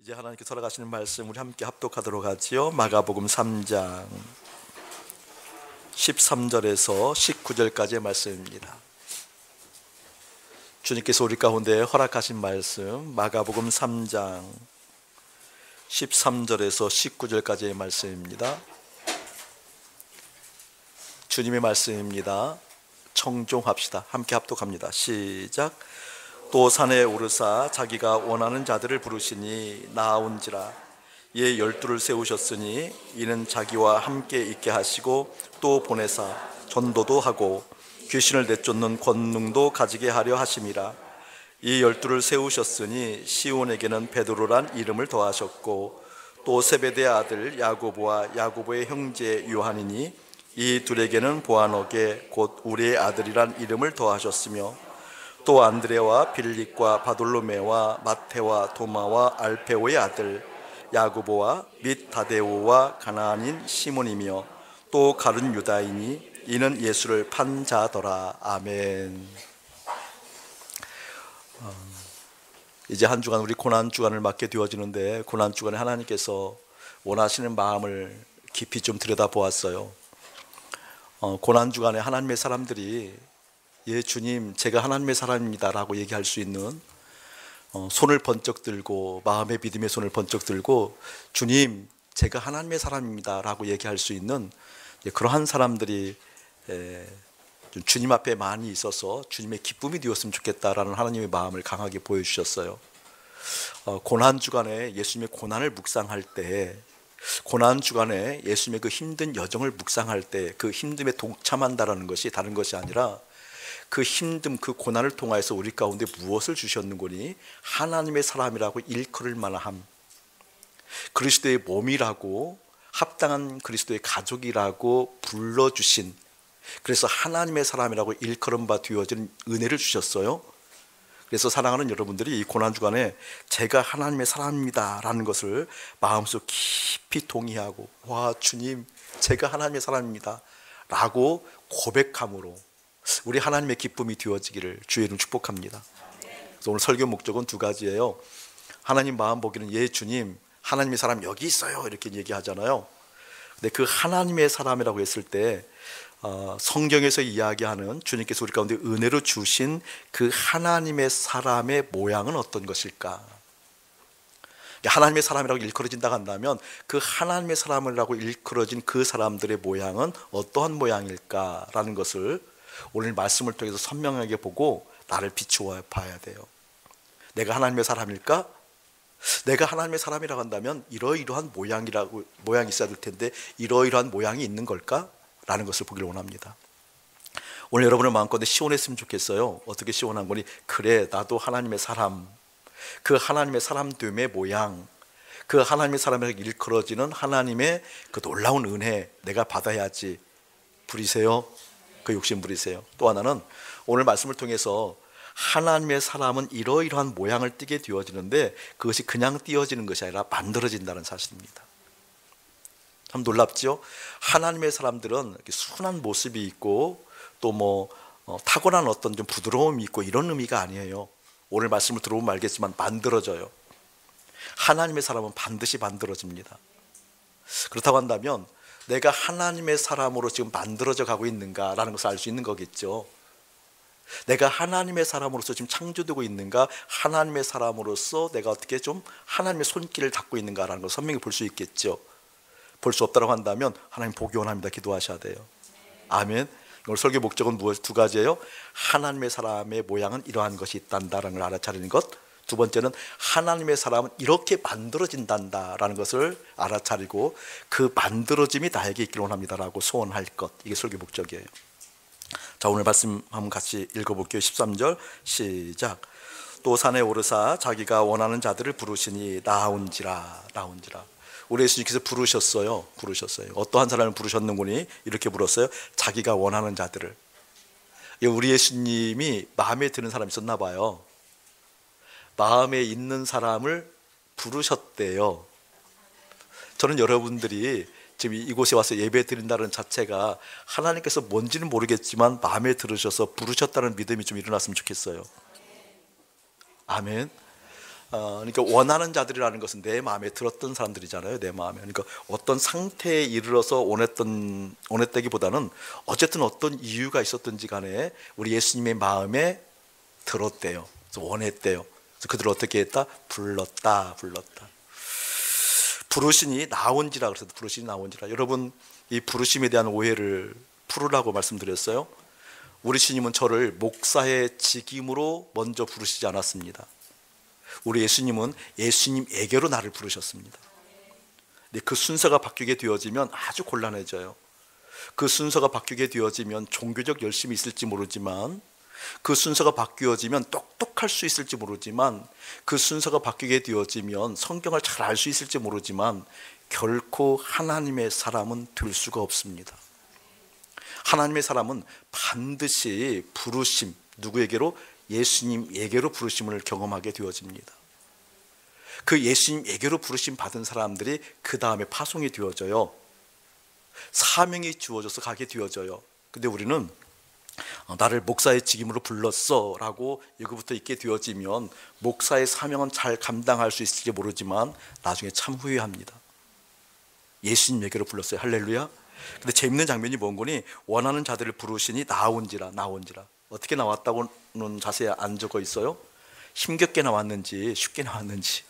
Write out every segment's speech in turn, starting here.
이제 하나님께 살아가시는 말씀 우리 함께 합독하도록 하지요. 마가복음 3장 13절에서 19절까지의 말씀입니다. 주님께서 우리 가운데 허락하신 말씀 마가복음 3장 13절에서 19절까지의 말씀입니다. 주님의 말씀입니다. 청종합시다. 함께 합독합니다. 시작. 또 산에 오르사 자기가 원하는 자들을 부르시니 나아온지라. 이에 12를 세우셨으니 이는 자기와 함께 있게 하시고 또 보내사 전도도 하고 귀신을 내쫓는 권능도 가지게 하려 하심이라. 이 12를 세우셨으니 시온에게는 베드로란 이름을 더하셨고 또 세베대의 아들 야고보와 야고보의 형제 요한이니 이 둘에게는 보아너게 곧 우리의 아들이란 이름을 더하셨으며 또 안드레와 빌립과 바돌로메와 마테와 도마와 알페오의 아들 야고보와 및 다데오와 가나안인 시몬이며 또 가룟 유다이니 이는 예수를 판 자더라. 아멘. 이제 한 주간 우리 고난 주간을 맞게 되어지는데, 고난 주간에 하나님께서 원하시는 마음을 깊이 좀 들여다보았어요. 고난 주간에 하나님의 사람들이 예 주님 제가 하나님의 사람입니다 라고 얘기할 수 있는, 손을 번쩍 들고 마음의 믿음의 손을 번쩍 들고 주님 제가 하나님의 사람입니다 라고 얘기할 수 있는 그러한 사람들이 주님 앞에 많이 있어서 주님의 기쁨이 되었으면 좋겠다라는 하나님의 마음을 강하게 보여주셨어요. 고난 주간에 예수님의 고난을 묵상할 때, 고난 주간에 예수님의 그 힘든 여정을 묵상할 때 그 힘듦에 동참한다라는 것이 다른 것이 아니라 그 힘듦, 그 고난을 통하여서 우리 가운데 무엇을 주셨는고니 하나님의 사람이라고 일컬을 만함, 그리스도의 몸이라고, 합당한 그리스도의 가족이라고 불러주신, 그래서 하나님의 사람이라고 일컬음 바 되어진 은혜를 주셨어요. 그래서 사랑하는 여러분들이 이 고난주간에 제가 하나님의 사람입니다 라는 것을 마음속 깊이 동의하고, 와 주님 제가 하나님의 사람입니다 라고 고백함으로 우리 하나님의 기쁨이 되어지기를 주의 이름 축복합니다. 그래서 오늘 설교 목적은 두 가지예요. 하나님 마음 보기는 예 주님 하나님의 사람 여기 있어요 이렇게 얘기하잖아요. 근데 그 하나님의 사람이라고 했을 때 성경에서 이야기하는 주님께서 우리 가운데 은혜로 주신 그 하나님의 사람의 모양은 어떤 것일까? 하나님의 사람이라고 일컬어진다고 한다면 그 하나님의 사람이라고 일컬어진 그 사람들의 모양은 어떠한 모양일까라는 것을 오늘 말씀을 통해서 선명하게 보고 나를 비추어 봐야 돼요. 내가 하나님의 사람일까? 내가 하나님의 사람이라고 한다면 이러이러한 모양이 있어야 될 텐데 이러이러한 모양이 있는 걸까? 라는 것을 보기를 원합니다. 오늘 여러분의 마음가운데 시원했으면 좋겠어요. 어떻게 시원한 거니? 그래 나도 하나님의 사람, 그 하나님의 사람됨의 모양, 그 하나님의 사람에게 일컬어지는 하나님의 그 놀라운 은혜 내가 받아야지. 부리세요. 그 욕심 부리세요. 또 하나는 오늘 말씀을 통해서 하나님의 사람은 이러이러한 모양을 띠게 되어지는데 그것이 그냥 띄어지는 것이 아니라 만들어진다는 사실입니다. 참 놀랍죠? 하나님의 사람들은 순한 모습이 있고 또 타고난 어떤 좀 부드러움이 있고 이런 의미가 아니에요. 오늘 말씀을 들어보면 알겠지만 만들어져요. 하나님의 사람은 반드시 만들어집니다. 그렇다고 한다면 내가 하나님의 사람으로 지금 만들어져 가고 있는가라는 것을 알 수 있는 거겠죠. 내가 하나님의 사람으로서 지금 창조되고 있는가, 하나님의 사람으로서 내가 어떻게 좀 하나님의 손길을 닦고 있는가라는 걸 선명히 볼 수 있겠죠. 볼 수 없다고 한다면 하나님 보기 원합니다. 기도하셔야 돼요. 아멘. 오늘 설교 목적은 두 가지예요. 하나님의 사람의 모양은 이러한 것이 있단다라는 걸 알아차리는 것, 두 번째는 하나님의 사람은 이렇게 만들어진단다라는 것을 알아차리고 그 만들어짐이 나에게 있기를 원합니다라고 소원할 것, 이게 설교 목적이에요. 자, 오늘 말씀 한번 같이 읽어볼게요. 13절 시작. 또 산에 오르사 자기가 원하는 자들을 부르시니 나아온지라. 우리 예수님께서 부르셨어요. 어떠한 사람을 부르셨는고니 이렇게 불렀어요. 자기가 원하는 자들을. 우리 예수님이 마음에 드는 사람이 있었나 봐요. 마음에 있는 사람을 부르셨대요. 저는 여러분들이 지금 이곳에 와서 예배 드린다는 자체가 하나님께서 뭔지는 모르겠지만 마음에 들으셔서 부르셨다는 믿음이 좀 일어났으면 좋겠어요. 아멘. 그러니까 원하는 자들이라는 것은 내 마음에 들었던 사람들이잖아요. 내 마음에. 그러니까 어떤 상태에 이르러서 원했다기보다는 어쨌든 어떤 이유가 있었든지 간에 우리 예수님의 마음에 들었대요. 그래서 원했대요. 그래서 그들을 어떻게 했다? 불렀다. 부르시니 나온지라. 그래서 부르시니 나온지라. 여러분, 이 부르심에 대한 오해를 풀으라고 말씀드렸어요. 우리 주님은 저를 목사의 직임으로 먼저 부르시지 않았습니다. 우리 예수님은 예수님에게로 나를 부르셨습니다. 근데 그 순서가 바뀌게 되어지면 아주 곤란해져요. 그 순서가 바뀌게 되어지면 종교적 열심이 있을지 모르지만, 그 순서가 바뀌어지면 똑똑할 수 있을지 모르지만, 그 순서가 바뀌게 되어지면 성경을 잘 알 수 있을지 모르지만 결코 하나님의 사람은 될 수가 없습니다. 하나님의 사람은 반드시 부르심, 누구에게로? 예수님에게로 부르심을 경험하게 되어집니다. 그 예수님에게로 부르심 받은 사람들이 그 다음에 파송이 되어져요. 사명이 주어져서 가게 되어져요. 근데 우리는 나를 목사의 직임으로 불렀어 라고 여기부터 있게 되어지면 목사의 사명은 잘 감당할 수 있을지 모르지만 나중에 참 후회합니다. 예수님에게로 불렀어요. 할렐루야. 근데 재밌는 장면이 뭔 거니? 원하는 자들을 부르시니 나온지라. 어떻게 나왔다고는 자세히 안 적어 있어요. 힘겹게 나왔는지 쉽게 나왔는지,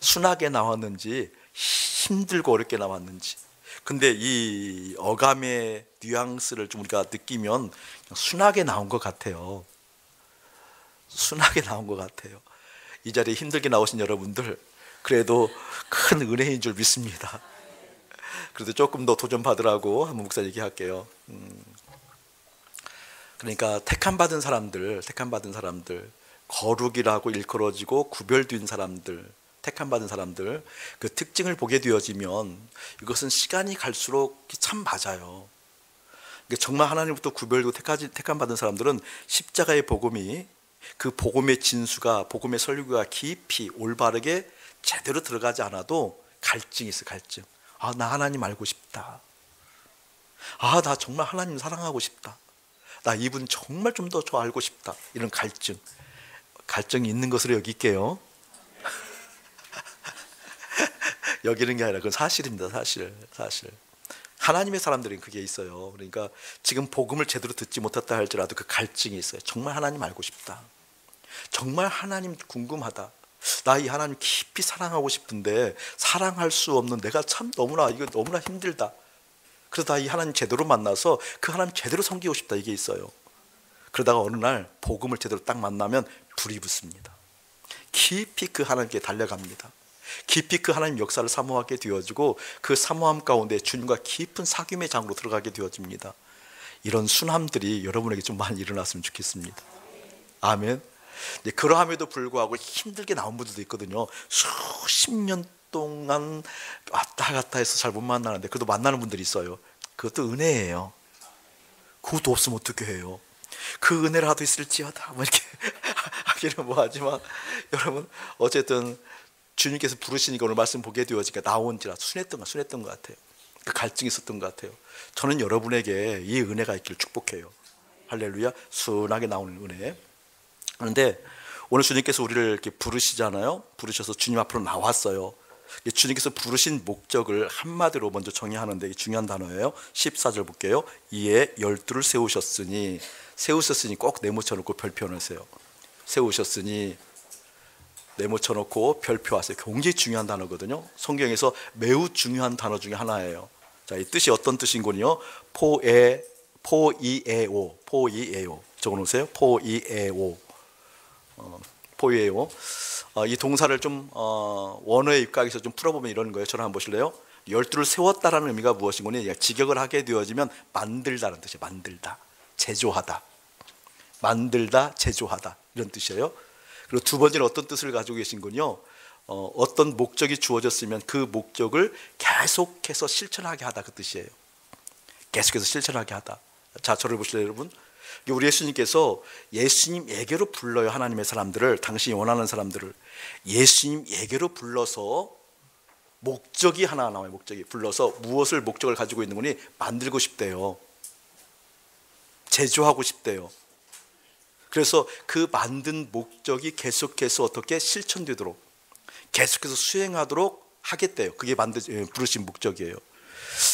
순하게 나왔는지 힘들고 어렵게 나왔는지. 근데 이 어감의 뉘앙스를 좀 우리가 느끼면 순하게 나온 것 같아요. 순하게 나온 것 같아요. 이 자리에 힘들게 나오신 여러분들, 그래도 큰 은혜인 줄 믿습니다. 그래도 조금 더 도전 받으라고 한번 목사 얘기할게요. 그러니까 택함 받은 사람들, 거룩이라고 일컬어지고 구별된 사람들, 택함 받은 사람들, 그 특징을 보게 되어지면 이것은 시간이 갈수록 참 맞아요. 정말 하나님부터 구별되고 택함 받은 사람들은 십자가의 복음이, 그 복음의 진수가, 복음의 설교가 깊이 올바르게 제대로 들어가지 않아도 갈증이 있어. 갈증. 아, 나 하나님 알고 싶다. 아, 나 정말 하나님 사랑하고 싶다. 나 이분 정말 좀 더 저 알고 싶다. 이런 갈증이 있는 것으로 여길게요. 여기는 게 아니라 그건 사실입니다. 사실. 하나님의 사람들은 그게 있어요. 그러니까 지금 복음을 제대로 듣지 못했다 할지라도 그 갈증이 있어요. 정말 하나님 알고 싶다. 정말 하나님 궁금하다. 나 이 하나님 깊이 사랑하고 싶은데 사랑할 수 없는 내가 참 너무나 힘들다. 그래서 나 이 하나님 제대로 만나서 그 하나님 제대로 섬기고 싶다. 이게 있어요. 그러다가 어느 날 복음을 제대로 딱 만나면 불이 붙습니다. 깊이 그 하나님께 달려갑니다. 깊이 그 하나님 역사를 사모하게 되어지고 그 사모함 가운데 주님과 깊은 사귐의 장으로 들어가게 되어집니다. 이런 순함들이 여러분에게 좀 많이 일어났으면 좋겠습니다. 아멘. 그러함에도 불구하고 힘들게 나온 분들도 있거든요. 수십 년 동안 왔다 갔다 해서 잘 못 만나는데 그래도 만나는 분들이 있어요. 그것도 은혜예요. 그것도 없으면 어떻게 해요? 그 은혜라도 있을지어다 뭐 이렇게 하기는 뭐하지만, 여러분 어쨌든 주님께서 부르시니까 오늘 말씀 보게 되어지니까 나온지라. 순했던 것 같아요. 그 갈증이 있었던 것 같아요. 저는 여러분에게 이 은혜가 있기를 축복해요. 할렐루야. 순하게 나오는 은혜. 그런데 오늘 주님께서 우리를 이렇게 부르시잖아요. 부르셔서 주님 앞으로 나왔어요. 주님께서 부르신 목적을 한마디로 먼저 정의하는데 중요한 단어예요. 14절 볼게요. 이에 12를 세우셨으니 꼭 네모쳐놓고 별표하세요. 세우셨으니 네모쳐놓고 별표하세요. 굉장히 중요한 단어거든요. 성경에서 매우 중요한 단어 중에 하나예요. 자, 이 뜻이 어떤 뜻인군요. 포이에오 적어놓으세요. 포이에오. 이 동사를 좀 원어에 입각해서 좀 풀어보면 이런 거예요. 저를 한번 보실래요? 12를 세웠다라는 의미가 무엇이군요. 직역을 하게 되어지면 만들다라는 뜻이에요. 만들다, 제조하다, 제조하다 이런 뜻이에요. 그리고 두 번째는 어떤 뜻을 가지고 계신군요. 어떤 목적이 주어졌으면 그 목적을 계속해서 실천하게 하다, 그 뜻이에요. 계속해서 실천하게 하다. 자, 저를 보실래요, 여러분? 우리 예수님께서 예수님에게로 불러요. 하나님의 사람들을, 당신이 원하는 사람들을 예수님에게로 불러서 목적이 하나 나와요. 목적이 불러서 무엇을 목적을 가지고 있는 거니? 만들고 싶대요. 제조하고 싶대요. 그래서 그 만든 목적이 계속해서 어떻게 실천되도록, 계속해서 수행하도록 하겠대요. 그게 부르신 목적이에요.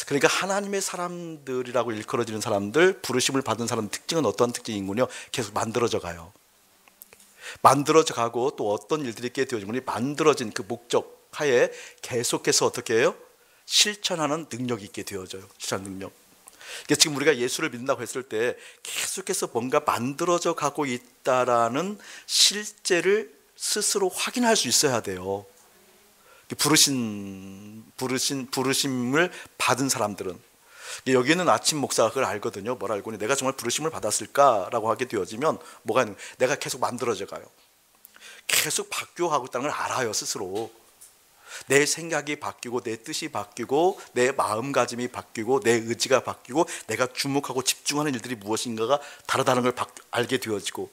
그러니까 하나님의 사람들이라고 일컬어지는 사람들, 부르심을 받은 사람 특징은 어떤 특징이군요. 계속 만들어져 가요. 만들어져 가고 또 어떤 일들이 있게 되어지면 만들어진 그 목적 하에 계속해서 어떻게 해요? 실천하는 능력이 있게 되어져요. 실천 능력. 그러니까 지금 우리가 예수를 믿는다고 했을 때 계속해서 뭔가 만들어져 가고 있다라는 실제를 스스로 확인할 수 있어야 돼요. 부르심을 받은 사람들은. 여기는 아침 목사가 그걸 알거든요. 뭘 알고, 내가 정말 부르심을 받았을까라고 하게 되어지면 뭐가 있는, 내가 계속 만들어져 가요. 계속 바뀌어가고 있다는 걸 알아요. 스스로 내 생각이 바뀌고, 내 뜻이 바뀌고, 내 마음가짐이 바뀌고, 내 의지가 바뀌고, 내가 주목하고 집중하는 일들이 무엇인가가 다르다는 걸 알게 되어지고,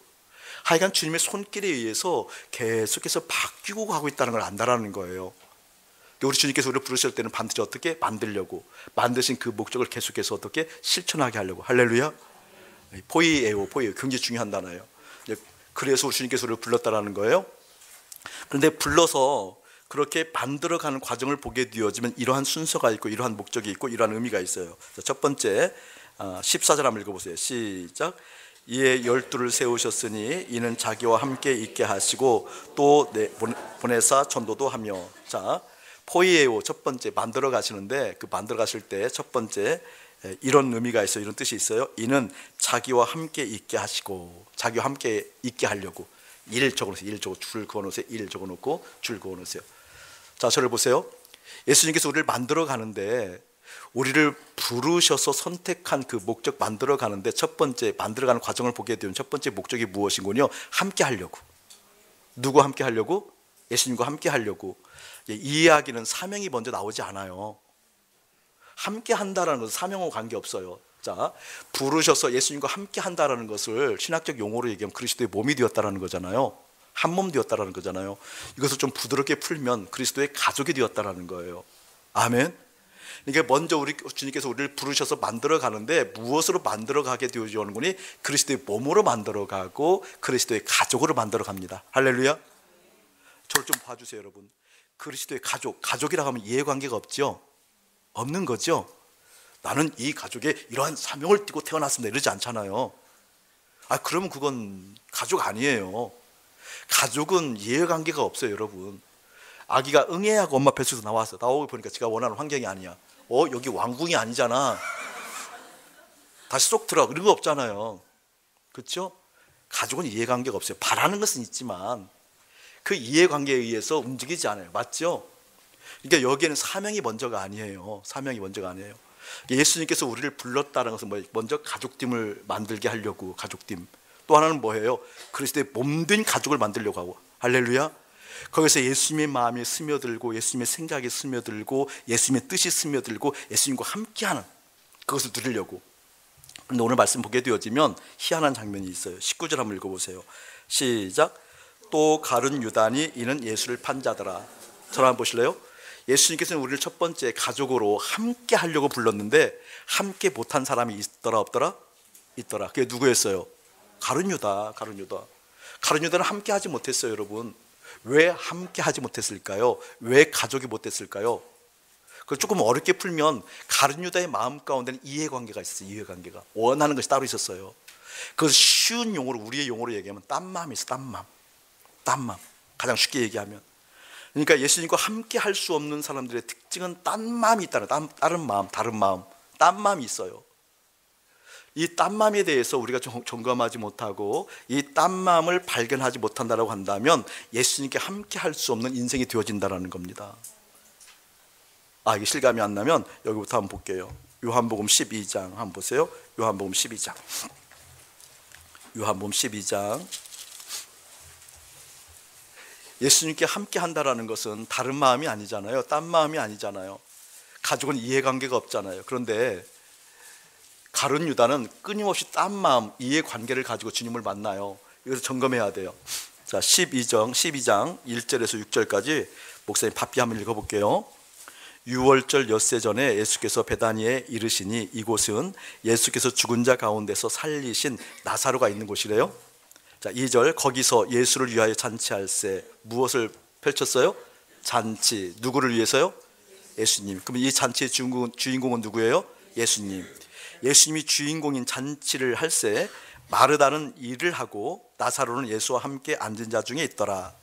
하여간 주님의 손길에 의해서 계속해서 바뀌고 가고 있다는 걸 안다라는 거예요. 우리 주님께서 우리를 부르실 때는 반드시 어떻게 만들려고, 만드신 그 목적을 계속해서 어떻게 실천하게 하려고. 할렐루야. 포이에오, 굉장히 중요한 단어예요. 그래서 우리 주님께서 우리를 불렀다라는 거예요. 그런데 불러서 그렇게 만들어가는 과정을 보게 되어지면 이러한 순서가 있고, 이러한 목적이 있고, 이러한 의미가 있어요. 첫 번째 14절 한번 읽어보세요. 시작. 이에 12를 세우셨으니 이는 자기와 함께 있게 하시고 또 보내사 전도도 하며. 자, 포이에오, 첫 번째 만들어 가시는데, 그 만들어 가실 때 첫 번째 이런 의미가 있어요. 이런 뜻이 있어요. 이는 자기와 함께 있게 하시고, 자기와 함께 있게 하려고. 일 적어놓으세요. 일 적어, 줄 그어놓으세요. 일 적어놓고 줄 그어놓으세요. 자, 저를 보세요. 예수님께서 우리를 만들어 가는데, 우리를 부르셔서 선택한 그 목적 만들어 가는데, 첫 번째 만들어 가는 과정을 보게 되면 첫 번째 목적이 무엇인군요? 함께 하려고. 누구 함께 하려고? 예수님과 함께 하려고. 이 이야기는 사명이 먼저 나오지 않아요. 함께 한다라는 것은 사명과 관계없어요. 자, 부르셔서 예수님과 함께 한다라는 것을 신학적 용어로 얘기하면 그리스도의 몸이 되었다라는 거잖아요. 한 몸 되었다라는 거잖아요. 이것을 좀 부드럽게 풀면 그리스도의 가족이 되었다라는 거예요. 아멘. 그러니까 먼저 우리 주님께서 우리를 부르셔서 만들어 가는데, 무엇으로 만들어 가게 되어지는 거니? 그리스도의 몸으로 만들어 가고 그리스도의 가족으로 만들어 갑니다. 할렐루야. 저를 좀 봐주세요, 여러분. 그리스도의 가족이라고 하면 이해관계가 없죠? 없는 거죠? 나는 이 가족에 이러한 사명을 띠고 태어났습니다 이러지 않잖아요. 그러면 그건 가족 아니에요. 가족은 이해관계가 없어요, 여러분. 아기가 응애하고 엄마 뱃속에서 나왔어. 나오고 보니까 제가 원하는 환경이 아니야. 여기 왕궁이 아니잖아. 다시 쏙 들어가. 그런 거 없잖아요. 그렇죠? 가족은 이해관계가 없어요. 바라는 것은 있지만 그 이해관계에 의해서 움직이지 않아요. 맞죠? 그러니까 여기에는 사명이 먼저가 아니에요. 사명이 먼저가 아니에요. 예수님께서 우리를 불렀다는 것은 먼저 가족팀을 만들게 하려고, 가족팀. 또 하나는 뭐예요? 그리스도의 몸된 가족을 만들려고 하고. 할렐루야. 거기서 예수님의 마음이 스며들고, 예수님의 생각이 스며들고, 예수님의 뜻이 스며들고, 예수님과 함께하는 그것을 누리려고. 그런데 오늘 말씀 보게 되어지면 희한한 장면이 있어요. 19절 한번 읽어보세요. 시작. 또 가룟 유다니 이는 예수를 판 자더라. 저를 한번 보실래요? 예수님께서는 우리를 첫 번째 가족으로 함께 하려고 불렀는데, 함께 못한 사람이 있더라 없더라? 있더라. 그게 누구였어요? 가룟 유다. 가룟 유다는 함께 하지 못했어요, 여러분. 왜 함께 하지 못했을까요? 왜 가족이 못됐을까요? 그걸 조금 어렵게 풀면 가룟 유다의 마음 가운데는 이해관계가 있었어요. 이해관계가 원하는 것이 따로 있었어요. 그것을 쉬운 용어로, 우리의 용어로 얘기하면 딴마음이 있어. 딴마음. 가장 쉽게 얘기하면. 그러니까 예수님과 함께 할 수 없는 사람들의 특징은 딴마음이 있다는, 다른 마음, 딴마음이 있어요. 이 딴마음에 대해서 우리가 점검하지 못하고 이 딴마음을 발견하지 못한다고 한다면 예수님께 함께 할 수 없는 인생이 되어진다는 겁니다. 이게 실감이 안 나면 여기부터 한번 볼게요. 요한복음 12장 한번 보세요. 요한복음 12장. 예수님께 함께 한다라는 것은 다른 마음이 아니잖아요. 딴 마음이 아니잖아요. 가족은 이해관계가 없잖아요. 그런데 가룟 유다는 끊임없이 딴 마음, 이해관계를 가지고 주님을 만나요. 이것을 점검해야 돼요. 자, 12장 1절에서 6절까지 목사님 바삐 한번 읽어볼게요. 6월절 엿새 전에 예수께서 베다니에 이르시니, 이곳은 예수께서 죽은 자 가운데서 살리신 나사로가 있는 곳이래요. 자, 2절 거기서 예수를 위하여 잔치할세. 무엇을 펼쳤어요? 잔치. 누구를 위해서요? 예수님. 그럼 이 잔치의 주인공은 누구예요? 예수님. 예수님이 주인공인 잔치를 할세 마르다는 일을 하고 나사로는 예수와 함께 앉은 자 중에 있더라.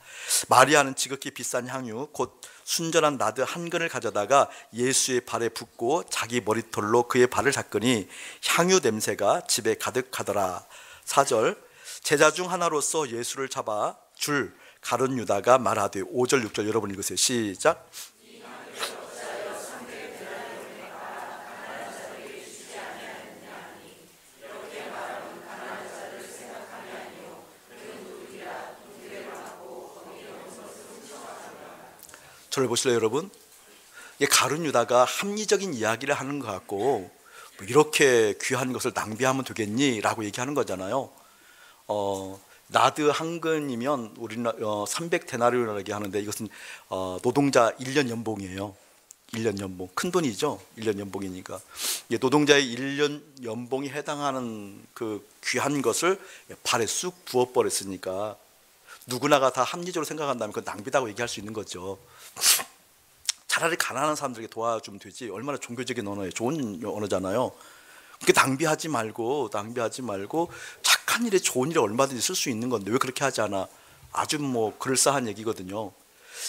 마리아는 지극히 비싼 향유 곧 순전한 나드 한 근을 가져다가 예수의 발에 붓고 자기 머리털로 그의 발을 닦으니 향유 냄새가 집에 가득하더라. 4절 제자 중 하나로서 예수를 잡아 줄 가룟 유다가 말하되 5절 6절 여러분 읽으세요. 시작. 저를 보실래요 여러분? 가룟 유다가 합리적인 이야기를 하는 것 같고 이렇게 귀한 것을 낭비하면 되겠니? 라고 얘기하는 거잖아요. 나드 한 근이면 우리나라 300데나리온이라고 하는데 이것은 노동자 1년 연봉이에요. 1년 연봉. 큰 돈이죠. 1년 연봉이니까. 노동자의 1년 연봉이 해당하는 그 귀한 것을 발에 쑥 부어버렸으니까 누구나가 다 합리적으로 생각한다면 그건 낭비다고 얘기할 수 있는 거죠. 차라리 가난한 사람들에게 도와주면 되지. 얼마나 종교적인 언어예요. 좋은 언어잖아요. 그렇게 낭비하지 말고 착한 일에 좋은 일에 얼마든지 쓸 수 있는 건데 왜 그렇게 하지 않아? 아주 그럴싸한 얘기거든요.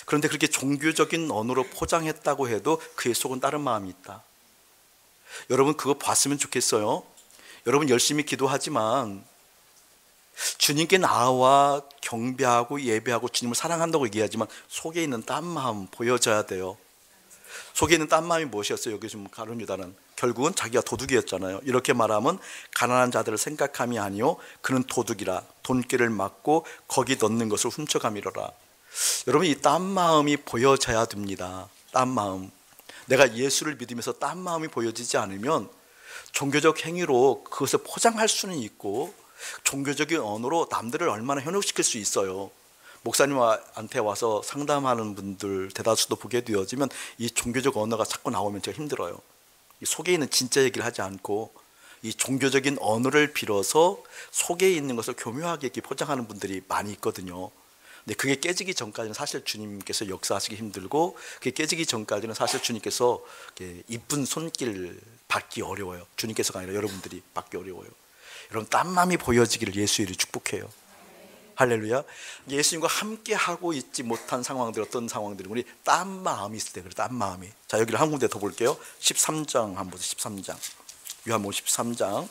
그런데 그렇게 종교적인 언어로 포장했다고 해도 그의 속은 다른 마음이 있다. 여러분 그거 봤으면 좋겠어요. 여러분 열심히 기도하지만 주님께 나와 경배하고 예배하고 주님을 사랑한다고 얘기하지만 속에 있는 딴 마음 보여져야 돼요. 속에 있는 딴 마음이 무엇이었어요? 여기 지금 가룟 유다는 결국은 자기가 도둑이었잖아요. 이렇게 말하면 가난한 자들을 생각함이 아니요 그는 도둑이라 돈꾀를 맞고 거기 넣는 것을 훔쳐가미로라. 여러분 이 딴 마음이 보여져야 됩니다. 딴 마음. 내가 예수를 믿으면서 딴 마음이 보여지지 않으면 종교적 행위로 그것을 포장할 수는 있고 종교적인 언어로 남들을 얼마나 현혹시킬 수 있어요. 목사님한테 와서 상담하는 분들 대다수도 보게 되어지면 이 종교적 언어가 자꾸 나오면 제가 힘들어요. 이 속에 있는 진짜 얘기를 하지 않고 이 종교적인 언어를 빌어서 속에 있는 것을 교묘하게 이렇게 포장하는 분들이 많이 있거든요. 근데 그게 깨지기 전까지는 사실 주님께서 역사하시기 힘들고 그게 깨지기 전까지는 사실 주님께서 이쁜 손길 받기 어려워요. 주님께서가 아니라 여러분들이 받기 어려워요. 여러분 딴 마음이 보여지기를 예수 이름으로 축복해요. 할렐루야. 예수님과 함께 하고 있지 못한 상황들 어떤 상황들이 우리 딴 마음이 있을 때 그래. 딴 마음이. 자 여기를 한 군데 더 볼게요. 13장 한번 보세요. 13장 요한복음 13장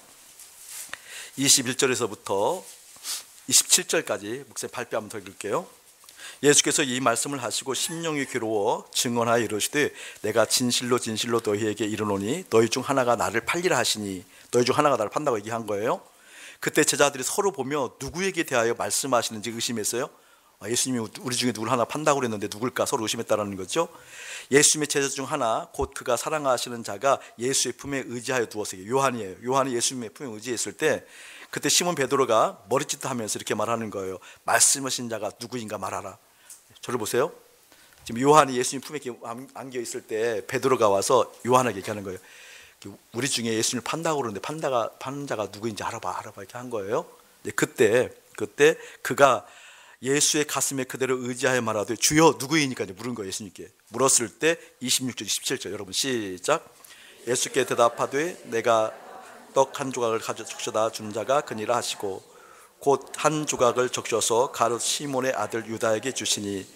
21절에서부터 27절까지 목사님 발표 한번 더 읽을게요. 예수께서 이 말씀을 하시고 심령이 괴로워 증언하여 이르시되 내가 진실로 진실로 너희에게 이르노니 너희 중 하나가 나를 팔리라 하시니 너희 중 하나가 나를 판다고 얘기한 거예요. 그때 제자들이 서로 보며 누구에게 대하여 말씀하시는지 의심했어요. 예수님이 우리 중에 누굴 하나 판다고 그랬는데 누굴까 서로 의심했다는 거죠. 예수님의 제자 중 하나 곧 그가 사랑하시는 자가 예수의 품에 의지하여 두었어요. 요한이에요. 요한이 예수님의 품에 의지했을 때 그때 시몬 베드로가 머리짓 하면서 이렇게 말하는 거예요. 말씀하신 자가 누구인가 말하라. 저를 보세요. 지금 요한이 예수님 품에 안겨 있을 때 베드로가 와서 요한에게 얘기하는 거예요. 우리 중에 예수님을 판다고 그러는데 파는 자가 누구인지 알아봐 이렇게 한 거예요. 그때 그가 예수의 가슴에 그대로 의지하여 말하되 주여 누구이니까 물은 거예요. 예수님께 물었을 때 26절 27절 여러분 시작. 예수께 대답하되 내가 떡 한 조각을 적셔다 준 자가 그니라 하시고 곧 한 조각을 적셔서 가룟 시몬의 아들 유다에게 주시니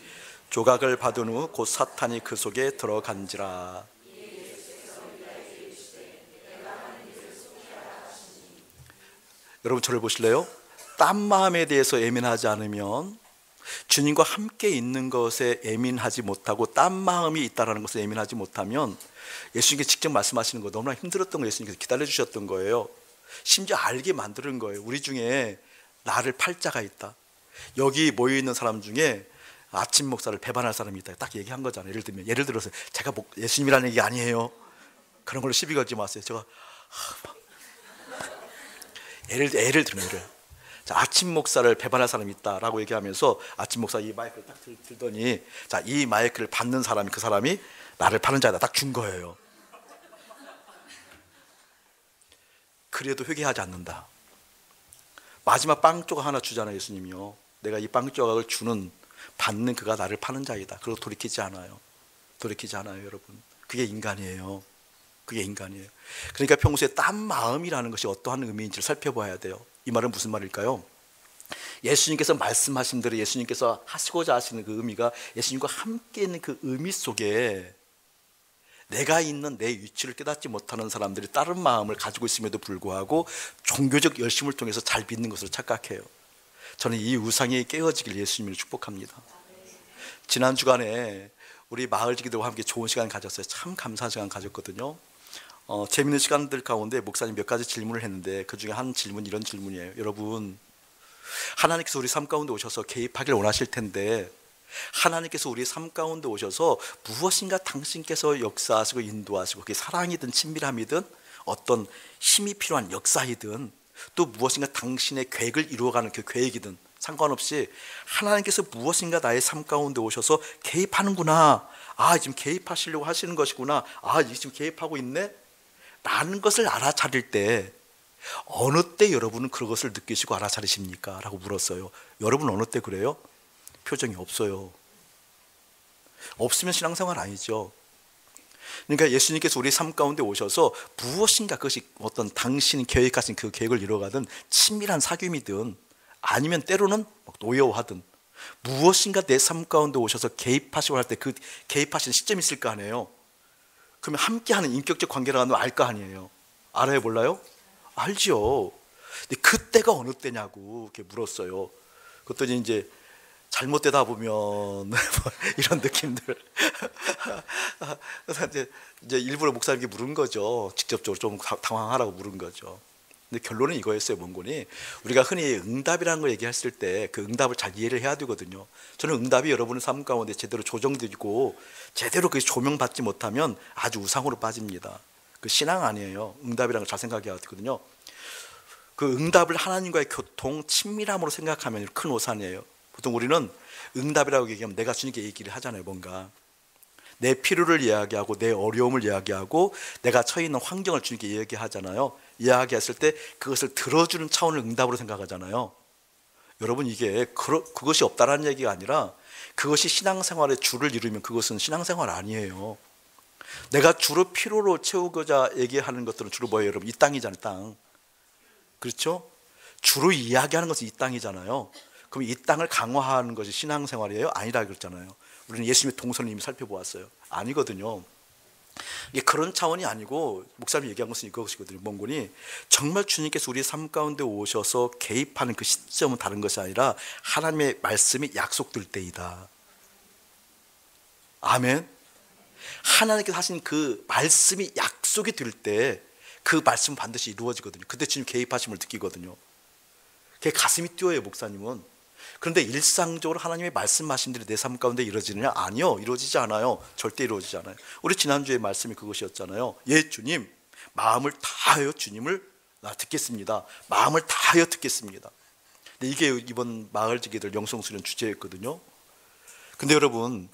조각을 받은 후 곧 사탄이 그 속에 들어간지라. 여러분 저를 보실래요? 딴 마음에 대해서 예민하지 않으면 주님과 함께 있는 것에 예민하지 못하고 딴 마음이 있다는 것에 예민하지 못하면 예수님께 직접 말씀하시는 거 너무나 힘들었던 거 예수님께서 기다려주셨던 거예요. 심지어 알게 만드는 거예요. 우리 중에 나를 팔 자가 있다. 여기 모여있는 사람 중에 아침 목사를 배반할 사람이 있다. 딱 얘기한 거잖아요. 예를 들어서 제가 예수님이라는 얘기 아니에요. 그런 걸로 시비 걸지 마세요. 제가 예를 들면 자, 아침 목사를 배반할 사람이 있다라고 얘기하면서 아침 목사 이 마이크를 딱 들더니 자, 이 마이크를 받는 사람이 그 사람이 나를 파는 자다 딱 준 거예요. 그래도 회개하지 않는다. 마지막 빵 조각 하나 주잖아요. 예수님이요. 내가 이 빵 조각을 받는 그가 나를 파는 자이다. 그리고 돌이키지 않아요. 돌이키지 않아요, 여러분. 그게 인간이에요. 그게 인간이에요. 그러니까 평소에 딴 마음이라는 것이 어떠한 의미인지를 살펴봐야 돼요. 이 말은 무슨 말일까요? 예수님께서 말씀하신 대로 예수님께서 하시고자 하시는 그 의미가 예수님과 함께 있는 그 의미 속에 내가 있는 내 위치를 깨닫지 못하는 사람들이 다른 마음을 가지고 있음에도 불구하고 종교적 열심을 통해서 잘 믿는 것으로 착각해요. 저는 이 우상이 깨어지길 예수님을 축복합니다. 지난 주간에 우리 마을지기들과 함께 좋은 시간 가졌어요. 참 감사한 시간 가졌거든요. 재밌는 시간들 가운데 목사님 몇 가지 질문을 했는데 그 중에 한 질문 이런 질문이에요. 여러분, 하나님께서 우리 삶 가운데 오셔서 개입하길 원하실 텐데 하나님께서 우리 삶 가운데 오셔서 무엇인가 당신께서 역사하시고 인도하시고 그게 사랑이든 친밀함이든 어떤 힘이 필요한 역사이든 또 무엇인가 당신의 계획을 이루어가는 그 계획이든 상관없이 하나님께서 무엇인가 나의 삶 가운데 오셔서 개입하는구나. 지금 개입하시려고 하시는 것이구나. 지금 개입하고 있네? 라는 것을 알아차릴 때 어느 때 여러분은 그것을 느끼시고 알아차리십니까? 라고 물었어요. 여러분 어느 때 그래요? 표정이 없어요. 없으면 신앙생활 아니죠. 그러니까 예수님께서 우리 삶 가운데 오셔서 무엇인가 그것이 어떤 당신이 계획하신 그 계획을 이루어가든 친밀한 사귐이든 아니면 때로는 노여워하든 무엇인가 내 삶 가운데 오셔서 개입하시고 할 때 그 개입하시는 시점이 있을 거 아니에요. 그러면 함께하는 인격적 관계라는 걸 알 거 아니에요. 알아요, 몰라요? 알죠. 근데 그때가 어느 때냐고 이렇게 물었어요. 그랬더니 이제 잘못되다 보면 이런 느낌들. 그래서 이제 일부러 목사님께 물은 거죠. 직접적으로 좀 당황하라고 물은 거죠. 근데 결론은 이거였어요. 원군이 우리가 흔히 응답이라는 걸 얘기했을 때 그 응답을 잘 이해를 해야 되거든요. 저는 응답이 여러분의 삶 가운데 제대로 조정되고 제대로 그 조명받지 못하면 아주 우상으로 빠집니다. 그 신앙 아니에요. 응답이라는 걸 잘 생각해야 되거든요. 그 응답을 하나님과의 교통, 친밀함으로 생각하면 큰 오산이에요. 보통 우리는 응답이라고 얘기하면 내가 주님께 얘기를 하잖아요. 뭔가 내 필요를 이야기하고 내 어려움을 이야기하고 내가 처해 있는 환경을 주님께 이야기하잖아요. 이야기했을 때 그것을 들어주는 차원을 응답으로 생각하잖아요. 여러분, 이게 그것이 없다라는 얘기가 아니라 그것이 신앙생활의 주를 이루면 그것은 신앙생활 아니에요. 내가 주로 필요로 채우고자 얘기하는 것들은 주로 뭐예요, 여러분? 이 땅이잖아요, 땅. 그렇죠? 주로 이야기하는 것은 이 땅이잖아요. 그럼 이 땅을 강화하는 것이 신앙생활이에요? 아니라 그랬잖아요. 우리는 예수님의 동선을 이미 살펴보았어요. 아니거든요. 이게 그런 차원이 아니고 목사님이 얘기한 것은 이것이거든요. 몽군이 정말 주님께서 우리 삶 가운데 오셔서 개입하는 그 시점은 다른 것이 아니라 하나님의 말씀이 약속될 때이다. 아멘. 하나님께서 하신 그 말씀이 약속이 될 때 그 말씀은 반드시 이루어지거든요. 그때 주님 개입하심을 느끼거든요. 그게 가슴이 뛰어요, 목사님은. 그런데 일상적으로 하나님의 말씀하신 대로 내 삶 가운데 이루어지느냐? 아니요, 이루어지지 않아요. 절대 이루어지지 않아요. 우리 지난주에 말씀이 그것이었잖아요. 예, 주님, 마음을 다하여 주님을 듣겠습니다. 마음을 다하여 듣겠습니다. 근데 이게 이번 마을지기들 영성수련 주제였거든요. 근데 여러분,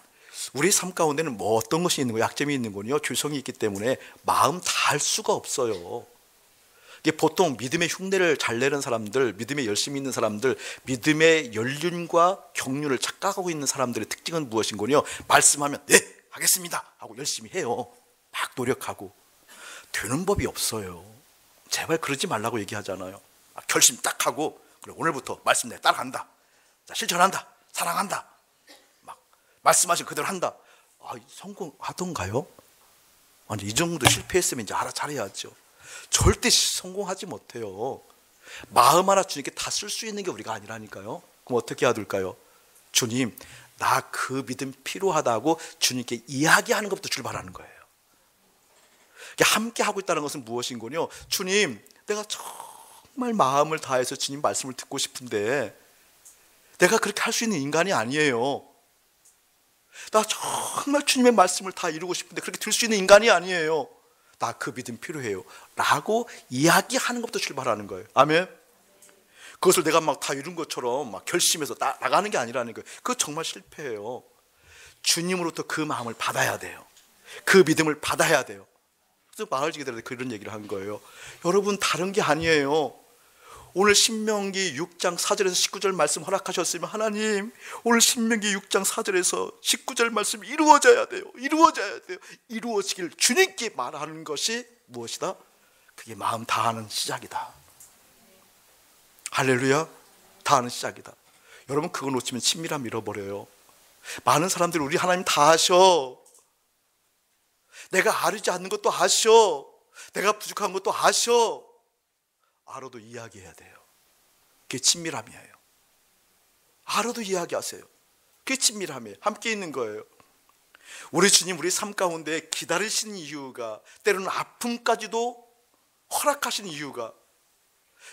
우리 삶 가운데는 뭐 어떤 것이 있는 거예요? 약점이 있는 거요. 죄성이 있기 때문에 마음 다할 수가 없어요. 이게 보통 믿음의 흉내를 잘 내는 사람들, 믿음에 열심히 있는 사람들, 믿음의 연륜과 경륜을 착각하고 있는 사람들의 특징은 무엇인가요? 말씀하면 네, 하겠습니다 하고 열심히 해요. 막 노력하고. 되는 법이 없어요. 제발 그러지 말라고 얘기하잖아요. 결심 딱 하고 그래, 오늘부터 말씀 내가 따라간다. 자, 실천한다. 사랑한다. 막 말씀하신 그대로 한다. 성공하던가요? 아니, 이 정도 실패했으면 이제 알아차려야죠. 절대 성공하지 못해요. 마음 하나 주님께 다 쓸 수 있는 게 우리가 아니라니까요. 그럼 어떻게 해야 될까요? 주님, 나 그 믿음 필요하다고 주님께 이야기하는 것부터 출발하는 거예요. 함께 하고 있다는 것은 무엇인가요? 주님, 내가 정말 마음을 다해서 주님 말씀을 듣고 싶은데 내가 그렇게 할 수 있는 인간이 아니에요. 나 정말 주님의 말씀을 다 이루고 싶은데 그렇게 들 수 있는 인간이 아니에요. 나 그 믿음 필요해요 라고 이야기하는 것부터 출발하는 거예요. 아멘. 그것을 내가 막 다 이룬 것처럼 막 결심해서 나가는 게 아니라는 거예요. 그거 정말 실패해요. 주님으로부터 그 마음을 받아야 돼요. 그 믿음을 받아야 돼요. 그래서 마을지기들한테 그런 얘기를 한 거예요. 여러분, 다른 게 아니에요. 오늘 신명기 6장 4절에서 19절 말씀 허락하셨으면 하나님, 오늘 신명기 6장 4절에서 19절 말씀 이루어져야 돼요. 이루어져야 돼요. 이루어지길 주님께 말하는 것이 무엇이다? 그게 마음 다하는 시작이다. 할렐루야. 다하는 시작이다. 여러분, 그거 놓치면 친밀함 잃어버려요. 많은 사람들이 우리 하나님 다 아셔, 내가 아르지 않는 것도 아셔, 내가 부족한 것도 아셔, 알아도 이야기해야 돼요. 그게 친밀함이에요. 알아도 이야기하세요. 그게 친밀함이에요. 함께 있는 거예요. 우리 주님 우리 삶 가운데 기다리시는 이유가, 때로는 아픔까지도 허락하시는 이유가,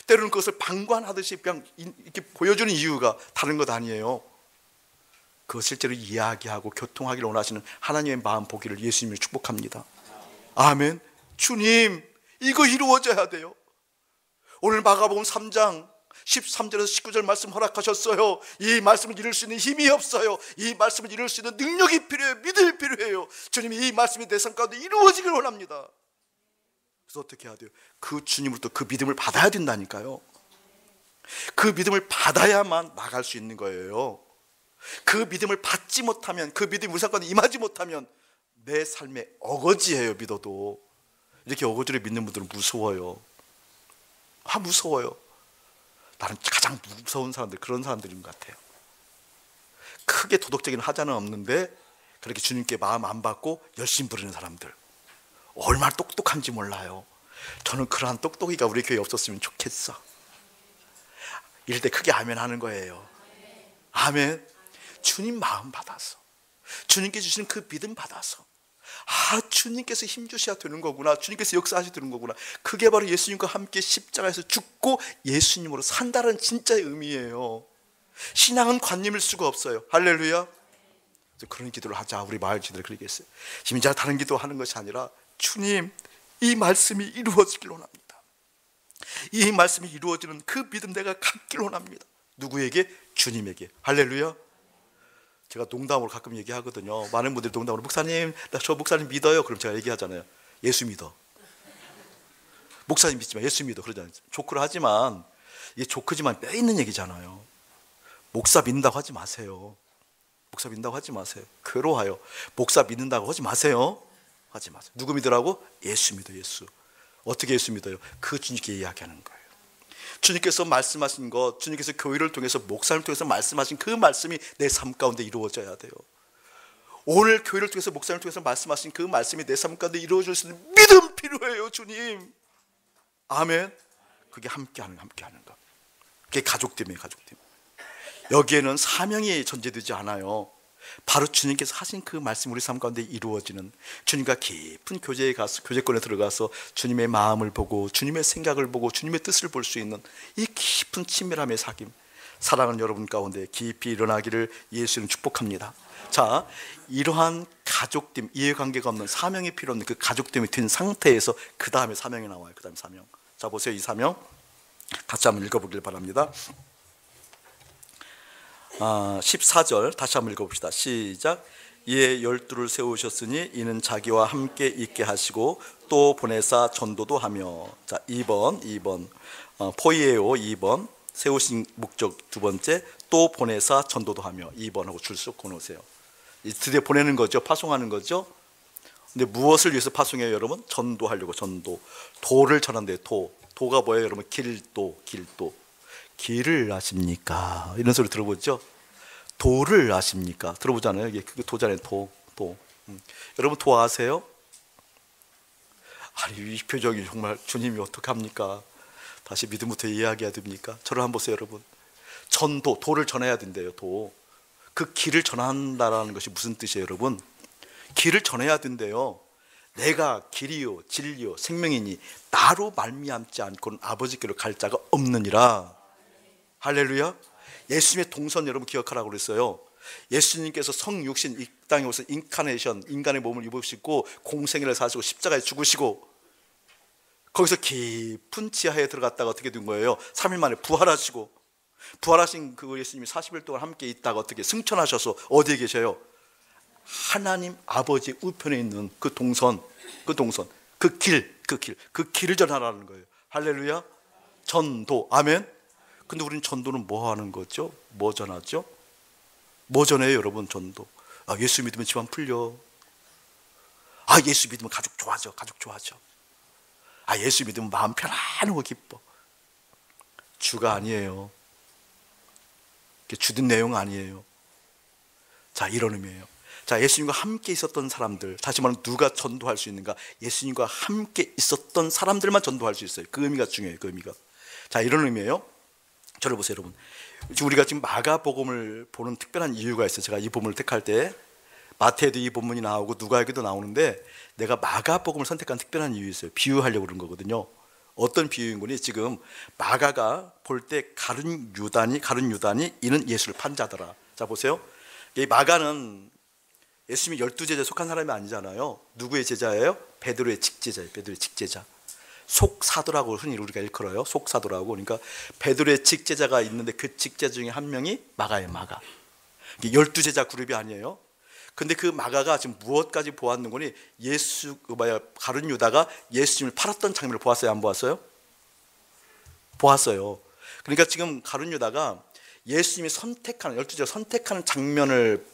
때로는 그것을 방관하듯이 그냥 이렇게 보여주는 이유가 다른 것 아니에요. 그것 실제로 이야기하고 교통하기를 원하시는 하나님의 마음 보기를 예수님을 축복합니다. 아멘. 주님, 이거 이루어져야 돼요. 오늘 마가복음 3장 13절에서 19절 말씀 허락하셨어요. 이 말씀을 이룰 수 있는 힘이 없어요. 이 말씀을 이룰 수 있는 능력이 필요해요. 믿음이 필요해요. 주님이 이 말씀이 내 삶 가운데 이루어지길 원합니다. 그래서 어떻게 해야 돼요? 그 주님으로부터 그 믿음을 받아야 된다니까요. 그 믿음을 받아야만 나갈 수 있는 거예요. 그 믿음을 받지 못하면, 그 믿음이 우리 삶 가운데 임하지 못하면 내 삶에 어거지예요. 믿어도 이렇게 어거지를 믿는 분들은 무서워요. 무서워요. 나는 가장 무서운 사람들, 그런 사람들인 것 같아요. 크게 도덕적인 하자는 없는데 그렇게 주님께 마음 안 받고 열심히 부르는 사람들, 얼마나 똑똑한지 몰라요. 저는 그러한 똑똑이가 우리 교회에 없었으면 좋겠어. 이럴 때 크게 아멘 하는 거예요. 아멘. 주님 마음 받아서, 주님께 주시는 그 믿음 받아서, 주님께서 힘주셔야 되는 거구나, 주님께서 역사하셔야 되는 거구나. 그게 바로 예수님과 함께 십자가에서 죽고 예수님으로 산다는 진짜의 의미예요. 신앙은 관념일 수가 없어요. 할렐루야. 그런 기도를 하자. 우리 마을 지도를 그렇게 했어요. 심지어 다른 기도하는 것이 아니라, 주님, 이 말씀이 이루어지길 원합니다. 이 말씀이 이루어지는 그 믿음 내가 갖길 원합니다. 누구에게? 주님에게. 할렐루야. 제가 농담으로 가끔 얘기하거든요. 많은 분들이 농담으로, 목사님, 나 저 목사님 믿어요. 그럼 제가 얘기하잖아요. 예수 믿어. 목사님 믿지만 예수 믿어. 그러잖아요. 조크를 하지만, 이게 조크지만 뼈 있는 얘기잖아요. 목사 믿는다고 하지 마세요. 목사 믿는다고 하지 마세요. 괴로워요. 목사 믿는다고 하지 마세요. 하지 마세요. 누구 믿으라고? 예수 믿어. 예수. 어떻게 예수 믿어요? 그 주님께 이야기하는 거예요. 주님께서 말씀하신 것, 주님께서 교회를 통해서, 목사님을 통해서 말씀하신 그 말씀이 내 삶 가운데 이루어져야 돼요. 오늘 교회를 통해서, 목사님을 통해서 말씀하신 그 말씀이 내 삶 가운데 이루어질 수 있는 믿음 필요해요. 주님. 아멘. 그게 함께하는 것. 그게 가족됨이에요. 가족됨. 여기에는 사명이 전제되지 않아요. 바로 주님께서 하신 그 말씀 우리 삶 가운데 이루어지는, 주님과 깊은 교제에 가서, 교제권에 들어가서 주님의 마음을 보고, 주님의 생각을 보고, 주님의 뜻을 볼 수 있는 이 깊은 친밀함의 사귐, 사랑하는 여러분 가운데 깊이 일어나기를 예수님 축복합니다. 자, 이러한 가족됨, 이해관계가 없는, 사명이 필요 없는 그 가족됨이 된 상태에서 그 다음에 사명이 나와요. 그 다음에 사명. 자, 보세요. 이 사명 같이 한번 읽어보길 바랍니다. 14절 다시 한번 읽어봅시다. 시작. 이에 12를 세우셨으니 이는 자기와 함께 있게 하시고 또 보내사 전도도 하며. 자, 2번 포이에오. 2번 세우신 목적. 두 번째, 또 보내사 전도도 하며. 2번하고 줄 쭉 그어놓으세요. 드디어 보내는 거죠. 파송하는 거죠. 근데 무엇을 위해서 파송해요, 여러분? 전도하려고. 전도. 도를 전한대요. 도가 뭐예요, 여러분? 길도. 길을 아십니까? 이런 소리 들어보죠? 도를 아십니까? 들어보잖아요. 이게 그 도잖아요. 도. 여러분, 도 아세요? 아니, 이 표정이 정말, 주님이 어떡합니까? 다시 믿음부터 이야기해야 됩니까? 저를 한번 보세요, 여러분. 전도, 도를 전해야 된대요. 도. 그 길을 전한다라는 것이 무슨 뜻이에요, 여러분? 길을 전해야 된대요. 내가 길이요 진리요 생명이니 나로 말미암지 않고는 아버지께로 갈 자가 없느니라. 할렐루야. 예수님의 동선 여러분 기억하라고 그랬어요. 예수님께서 성육신 이 땅에 오셔서 인카네이션, 인간의 몸을 입으시고 공생애를 사시고 십자가에 죽으시고, 거기서 깊은 지하에 들어갔다가 어떻게 된 거예요? 3일 만에 부활하시고, 부활하신 그 예수님이 40일 동안 함께 있다가 어떻게 승천하셔서 어디에 계셔요? 하나님 아버지 우편에 있는 그 동선, 그 길을 전하라는 거예요. 할렐루야. 전도. 아멘. 근데 우리는 전도는 뭐 하는 거죠? 뭐 전하죠? 뭐 전해요 여러분? 전도. 아, 예수 믿으면 집안 풀려. 아, 예수 믿으면 가족 좋아져. 가족 좋아져. 아, 예수 믿으면 마음 편안하고 기뻐. 주가 아니에요. 주된 내용 아니에요. 자, 이런 의미예요. 자, 예수님과 함께 있었던 사람들, 다시 말하면 누가 전도할 수 있는가? 예수님과 함께 있었던 사람들만 전도할 수 있어요. 그 의미가 중요해요. 그 의미가. 자, 이런 의미예요. 저를 보세요 여러분. 우리가 지금 마가복음을 보는 특별한 이유가 있어요. 제가 이 본문을 택할 때 마태에도 이 본문이 나오고 누가에게도 나오는데, 내가 마가복음을 선택한 특별한 이유 있어요. 비유하려고 그런 거거든요. 어떤 비유인 거니? 지금 마가가 볼 때 가룟 유단이 이는 예수를 판 자더라. 자, 보세요. 이 마가는 예수님이 12제자에 속한 사람이 아니잖아요. 누구의 제자예요? 베드로의 직제자예요. 베드로의 직제자. 속사도라고 흔히 우리가 일컬어요. 속사도라고. 그러니까 베드로의 직제자가 있는데 그 직제자 중에 한 명이 마가예요. 마가. 12제자 그룹이 아니에요. 근데 그 마가가 지금 무엇까지 보았는 거니? 가룟 유다가 예수님을 팔았던 장면을 보았어요? 안 보았어요? 보았어요. 그러니까 지금 가룟 유다가 예수님이 선택하는, 12제가 선택하는 장면을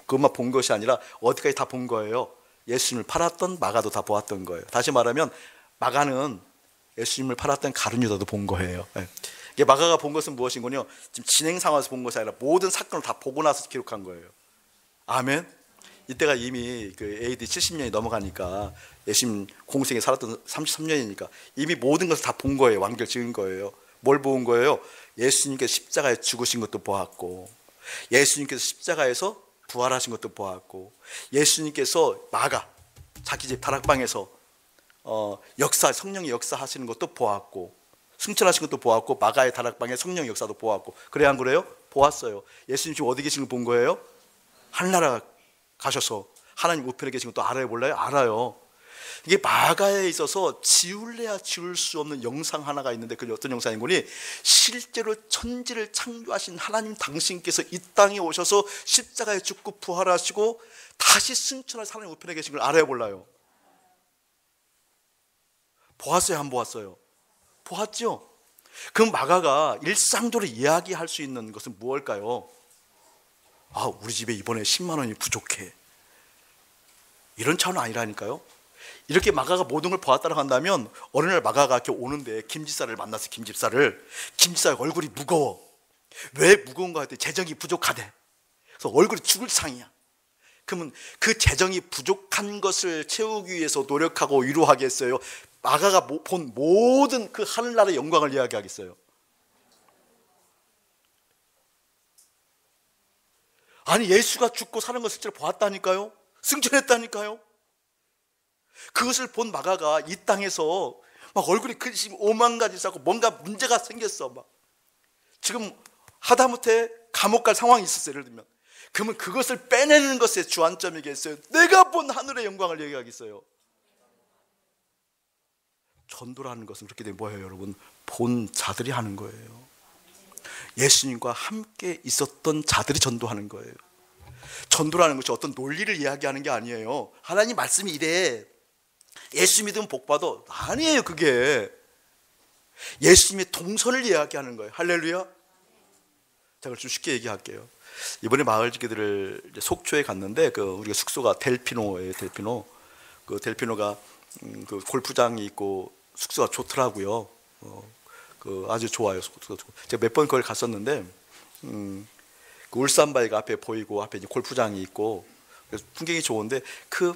그것만 본 것이 아니라 어디까지 다 본 거예요? 예수님을 팔았던 마가도 다 보았던 거예요. 다시 말하면 마가는 예수님을 팔았던 가룟 유다도 본 거예요. 이게 마가가 본 것은 무엇인 거냐? 지금 진행 상황에서 본 것이 아니라 모든 사건을 다 보고 나서 기록한 거예요. 아멘. 이때가 이미 그 AD 70년이 넘어가니까 예수님 공생에 살았던 33년이니까 이미 모든 것을 다 본 거예요. 완결 지은 거예요. 뭘 본 거예요? 예수님께서 십자가에 죽으신 것도 보았고, 예수님께서 십자가에서 부활하신 것도 보았고, 예수님께서 마가 자기 집 다락방에서 성령의 역사하시는 것도 보았고, 승천하신 것도 보았고, 마가의 다락방에 성령의 역사도 보았고. 그래 안 그래요? 보았어요. 예수님 지금 어디 계신 걸 본 거예요? 하늘나라 가셔서 하나님 우편에 계신 것도 알아요? 몰라요? 알아요. 이게 마가에 있어서 지울래야 지울 수 없는 영상 하나가 있는데, 그게 어떤 영상인 거니? 실제로 천지를 창조하신 하나님 당신께서 이 땅에 오셔서 십자가에 죽고 부활하시고 다시 승천하신 하나님 우편에 계신 걸 알아요? 몰라요? 보았어요? 안 보았어요? 보았죠? 그럼 마가가 일상적으로 이야기할 수 있는 것은 무엇일까요? 아, 우리 집에 이번에 10만 원이 부족해. 이런 차원은 아니라니까요. 이렇게 마가가 모든 걸 보았다고 한다면, 어느 날 마가가 이렇게 오는데 김집사를 만났어요. 김집사의 얼굴이 무거워. 왜 무거운가 했더니 재정이 부족하대. 그래서 얼굴이 죽을 상이야. 그러면 그 재정이 부족한 것을 채우기 위해서 노력하고 위로하겠어요? 마가가 본 모든 그 하늘나라의 영광을 이야기하겠어요? 아니, 예수가 죽고 사는 것을 실제로 보았다니까요. 승천했다니까요. 그것을 본 마가가 이 땅에서 막 얼굴이 근심 5만 가지 쌓고 뭔가 문제가 생겼어. 막 지금 하다못해 감옥 갈 상황이 있었어요. 예를 들면, 그러면 그것을 빼내는 것에 주안점이겠어요? 내가 본 하늘의 영광을 얘기하겠어요? 전도라는 것은 그렇게 되면 뭐예요 여러분? 본 자들이 하는 거예요. 예수님과 함께 있었던 자들이 전도하는 거예요. 전도라는 것이 어떤 논리를 이야기하는 게 아니에요. 하나님 말씀이 이래, 예수 믿으면 복 받아, 아니에요. 그게 예수님의 동선을 이야기하는 거예요. 할렐루야. 제가 좀 쉽게 얘기할게요. 이번에 마을지기들을 속초에 갔는데, 우리가 숙소가 델피노예요. 그 델피노가 그 골프장이 있고 숙소가 좋더라고요. 아주 좋아요. 제가 몇 번 거기 갔었는데, 그 울산바위가 앞에 보이고 앞에 이제 골프장이 있고 그래서 풍경이 좋은데, 그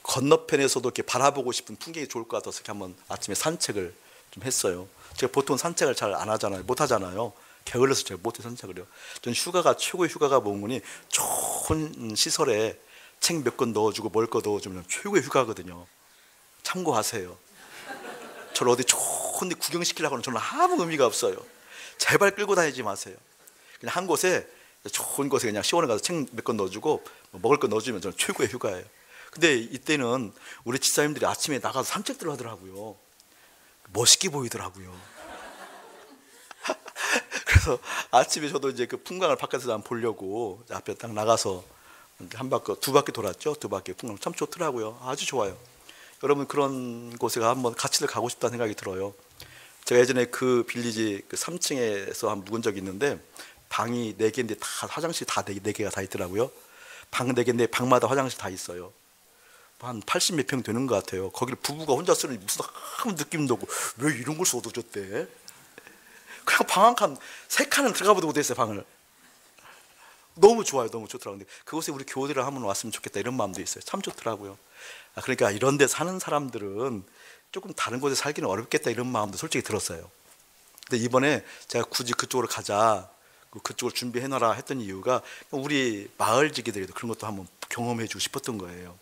건너편에서도 이렇게 바라보고 싶은 풍경이 좋을 것 같아서 이렇게 한번 아침에 산책을 좀 했어요. 제가 보통 산책을 잘 안 하잖아요. 못 하잖아요. 게을러서 제가 못해 산책을요. 전 최고의 휴가가 뭔지, 좋은 시설에 책 몇 권 넣어주고 먹을 거 넣어주면 최고의 휴가거든요. 참고하세요. 저를 어디 좋은 데 구경시키려고는 저는 아무 의미가 없어요. 제발 끌고 다니지 마세요. 그냥 한 곳에, 좋은 곳에 그냥 시원해 가서 책 몇 권 넣어주고 먹을 거 넣어주면 저는 최고의 휴가예요. 근데 이때는 우리 집사님들이 아침에 나가서 산책들 하더라고요. 멋있게 보이더라고요. 그래서 아침에 저도 이제 그 풍광을 바깥에서 한번 보려고 앞에 딱 나가서 두 바퀴 돌았죠. 두 바퀴 풍광 참 좋더라고요. 아주 좋아요. 여러분, 그런 곳에 한번 같이들 가고 싶다는 생각이 들어요. 제가 예전에 그 빌리지 그 3층에서 한 묵은 적이 있는데 방이 4개인데 다 화장실 다 4개가 다 있더라고요. 방 4개인데 방마다 화장실 다 있어요. 한 80 몇 평 되는 것 같아요. 거기를 부부가 혼자 쓰는 무슨 아무 느낌도 없고 왜 이런 걸 써줬대? 그냥 방 한 칸, 3칸은 들어가 보도 못했어요. 방을. 너무 좋아요. 너무 좋더라고요. 근데 그곳에 우리 교우들이랑 한번 왔으면 좋겠다 이런 마음도 있어요. 참 좋더라고요. 그러니까 이런 데 사는 사람들은 조금 다른 곳에 살기는 어렵겠다 이런 마음도 솔직히 들었어요. 근데 이번에 제가 굳이 그쪽으로 가자, 그쪽을 준비해놔라 했던 이유가 우리 마을 지기들에도 그런 것도 한번 경험해 주고 싶었던 거예요.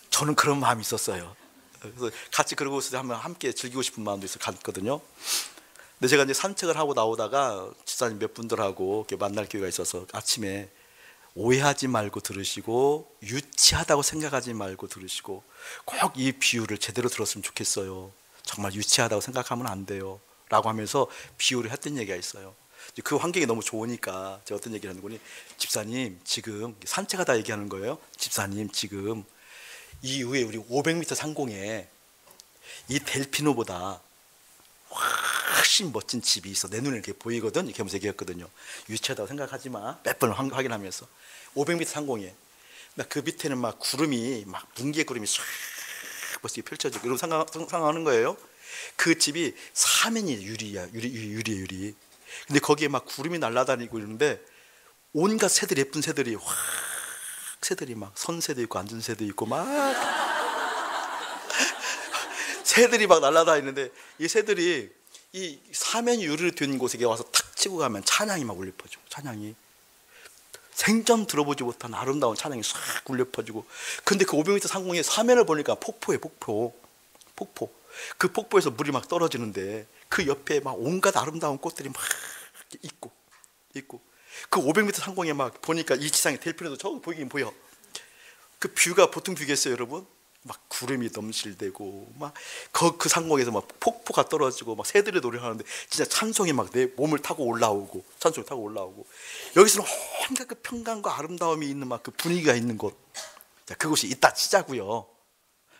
저는 그런 마음이 있었어요. 그래서 같이 그러고서 한번 함께 즐기고 싶은 마음도 있어 갔거든요. 근데 제가 이제 산책을 하고 나오다가 집사님 몇 분들하고 이렇게 만날 기회가 있어서 아침에 오해하지 말고 들으시고 유치하다고 생각하지 말고 들으시고 꼭 이 비유를 제대로 들었으면 좋겠어요. 정말 유치하다고 생각하면 안 돼요 라고 하면서 비유를 했던 얘기가 있어요. 그 환경이 너무 좋으니까 제가 어떤 얘기를 하는 거니, 집사님 지금 산책하다 얘기하는 거예요. 집사님 지금 이 위에 우리 500m 상공에 이 델피노보다 훨씬 멋진 집이 있어. 내 눈에 이렇게 보이거든. 이렇게 하면서 얘기했거든요. 유치하다고 생각하지 마. 몇 번 확인하면서 500m 상공에 그 밑에는 막 구름이 막 뭉게의 구름이 쫙 벌써 펼쳐지고 이런 상상하는 거예요. 그 집이 사면이 유리예요. 근데 거기에 막 구름이 날아다니고 이러는데 온갖 새들, 예쁜 새들이 확, 새들이 막 선새도 있고 앉은 새도 있고 막 새들이 막 날아다니는데 이 새들이 이 사면 유리를 된 곳에 와서 탁 치고 가면 찬양이 막 울려 퍼지고, 찬양이 생전 들어보지 못한 아름다운 찬양이 싹 울려 퍼지고. 근데 그 500m 상공에 사면을 보니까 폭포예요. 폭포. 그 폭포에서 물이 막 떨어지는데 그 옆에 막 온갖 아름다운 꽃들이 막 있고 그 500m 상공에 막 보니까 이 지상에 델피노도 저기 보이긴 보여. 그 뷰가 보통 뷰겠어요, 여러분? 막 구름이 넘실대고 막 그 상공에서 막 폭포가 떨어지고 막 새들이 노래하는데 진짜 찬송이 막 내 몸을 타고 올라오고, 찬송이 타고 올라오고, 여기서는 온갖 그 평강과 아름다움이 있는 막 그 분위기가 있는 곳. 자, 그곳이 이따 치자고요.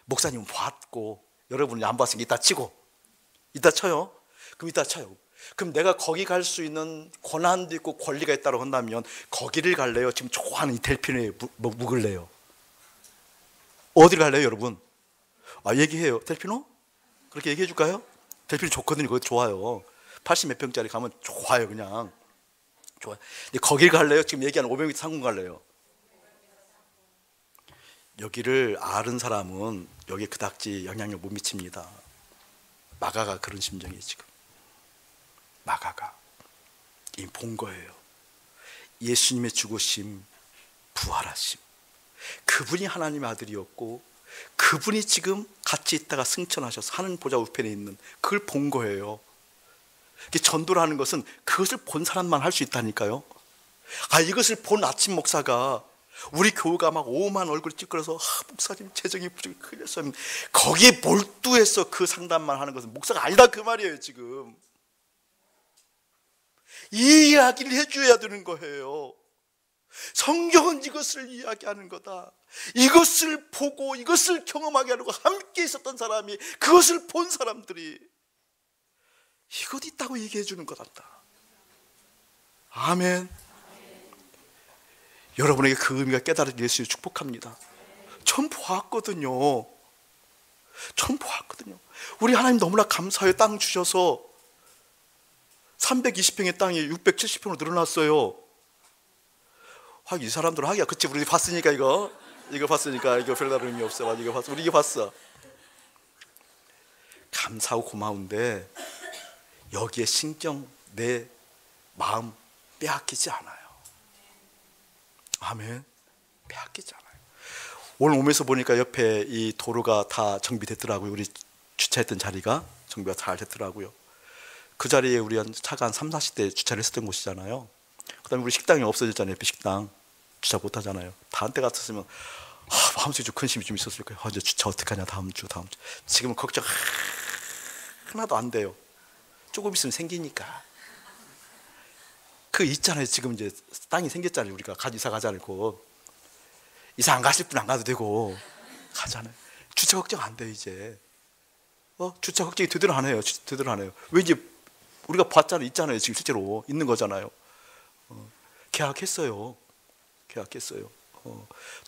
목사님은 봤고 여러분이 안 봤으니까 이따 치고, 이따 쳐요. 그럼 이따 쳐요. 그럼 내가 거기 갈 수 있는 권한도 있고 권리가 있다고 한다면 거기를 갈래요? 지금 좋아하는 이 델피노에 묵을래요? 어디를 갈래요, 여러분? 얘기해요. 델피노? 그렇게 얘기해 줄까요? 델피노 좋거든요. 거기 좋아요. 80 몇 평짜리 가면 좋아요. 그냥 좋아요. 근데 거길 갈래요? 지금 얘기하는 500m 상공 갈래요? 여기를 아는 사람은 여기에 그닥지 영향력 못 미칩니다. 마가가 그런 심정이에요. 지금 마가가 이미 본 거예요. 예수님의 죽으심, 부활하심, 그분이 하나님의 아들이었고 그분이 지금 같이 있다가 승천하셔서 하늘 보좌 우편에 있는 그걸 본 거예요. 전도라는 것은 그것을 본 사람만 할 수 있다니까요. 이것을 본 아침 목사가 우리 교우가 막 오만 얼굴 찌그러서 목사님 재정이 부족해 큰일 났어요. 거기에 몰두해서 그 상담만 하는 것은 목사가 아니다 그 말이에요. 지금 이 이야기를 해줘야 되는 거예요. 성경은 이것을 이야기하는 거다. 이것을 보고 이것을 경험하게 하려고 함께 있었던 사람이, 그것을 본 사람들이 이것 있다고 얘기해 주는 것 같다. 아멘. 여러분에게 그 의미가 깨달아질 수 있게 축복합니다. 전 보았거든요. 우리 하나님 너무나 감사해요. 땅 주셔서 320평의 땅이 670평으로 늘어났어요. 이 사람들은 하기야. 그치, 우리 봤으니까 이거 봤으니까 이거 별다른 의미 없어. 이거 봤어. 우리 이거 봤어. 감사하고 고마운데 여기에 신경, 내 마음 빼앗기지 않아요. 아멘. 빼앗기지 않아요. 오늘 오면서 보니까 옆에 이 도로가 다 정비됐더라고요. 우리 주차했던 자리가 정비가 잘 됐더라고요. 그 자리에 우리 차가 한 3, 40대 주차를 했었던 곳이잖아요. 그 다음에 우리 식당이 없어졌잖아요. 옆에 식당 주차 못 하잖아요. 다음 때 같았으면 마음속에 좀 근심이 좀 있었을 거예요. 이제 주차 어떡하냐, 다음 주. 지금은 걱정 하나도 안 돼요. 조금 있으면 생기니까. 그 있잖아요. 지금 이제 땅이 생겼잖아요. 우리가 이사 가잖아요. 이사 안 가실 분 안 가도 되고 가잖아요. 주차 걱정 안 돼요. 이제 주차 걱정이 되대로 안 해요. 되대로 안 해요. 왠지 우리가 봤잖아요. 있잖아요. 지금 실제로 있는 거잖아요. 계약했어요. 계약했어요.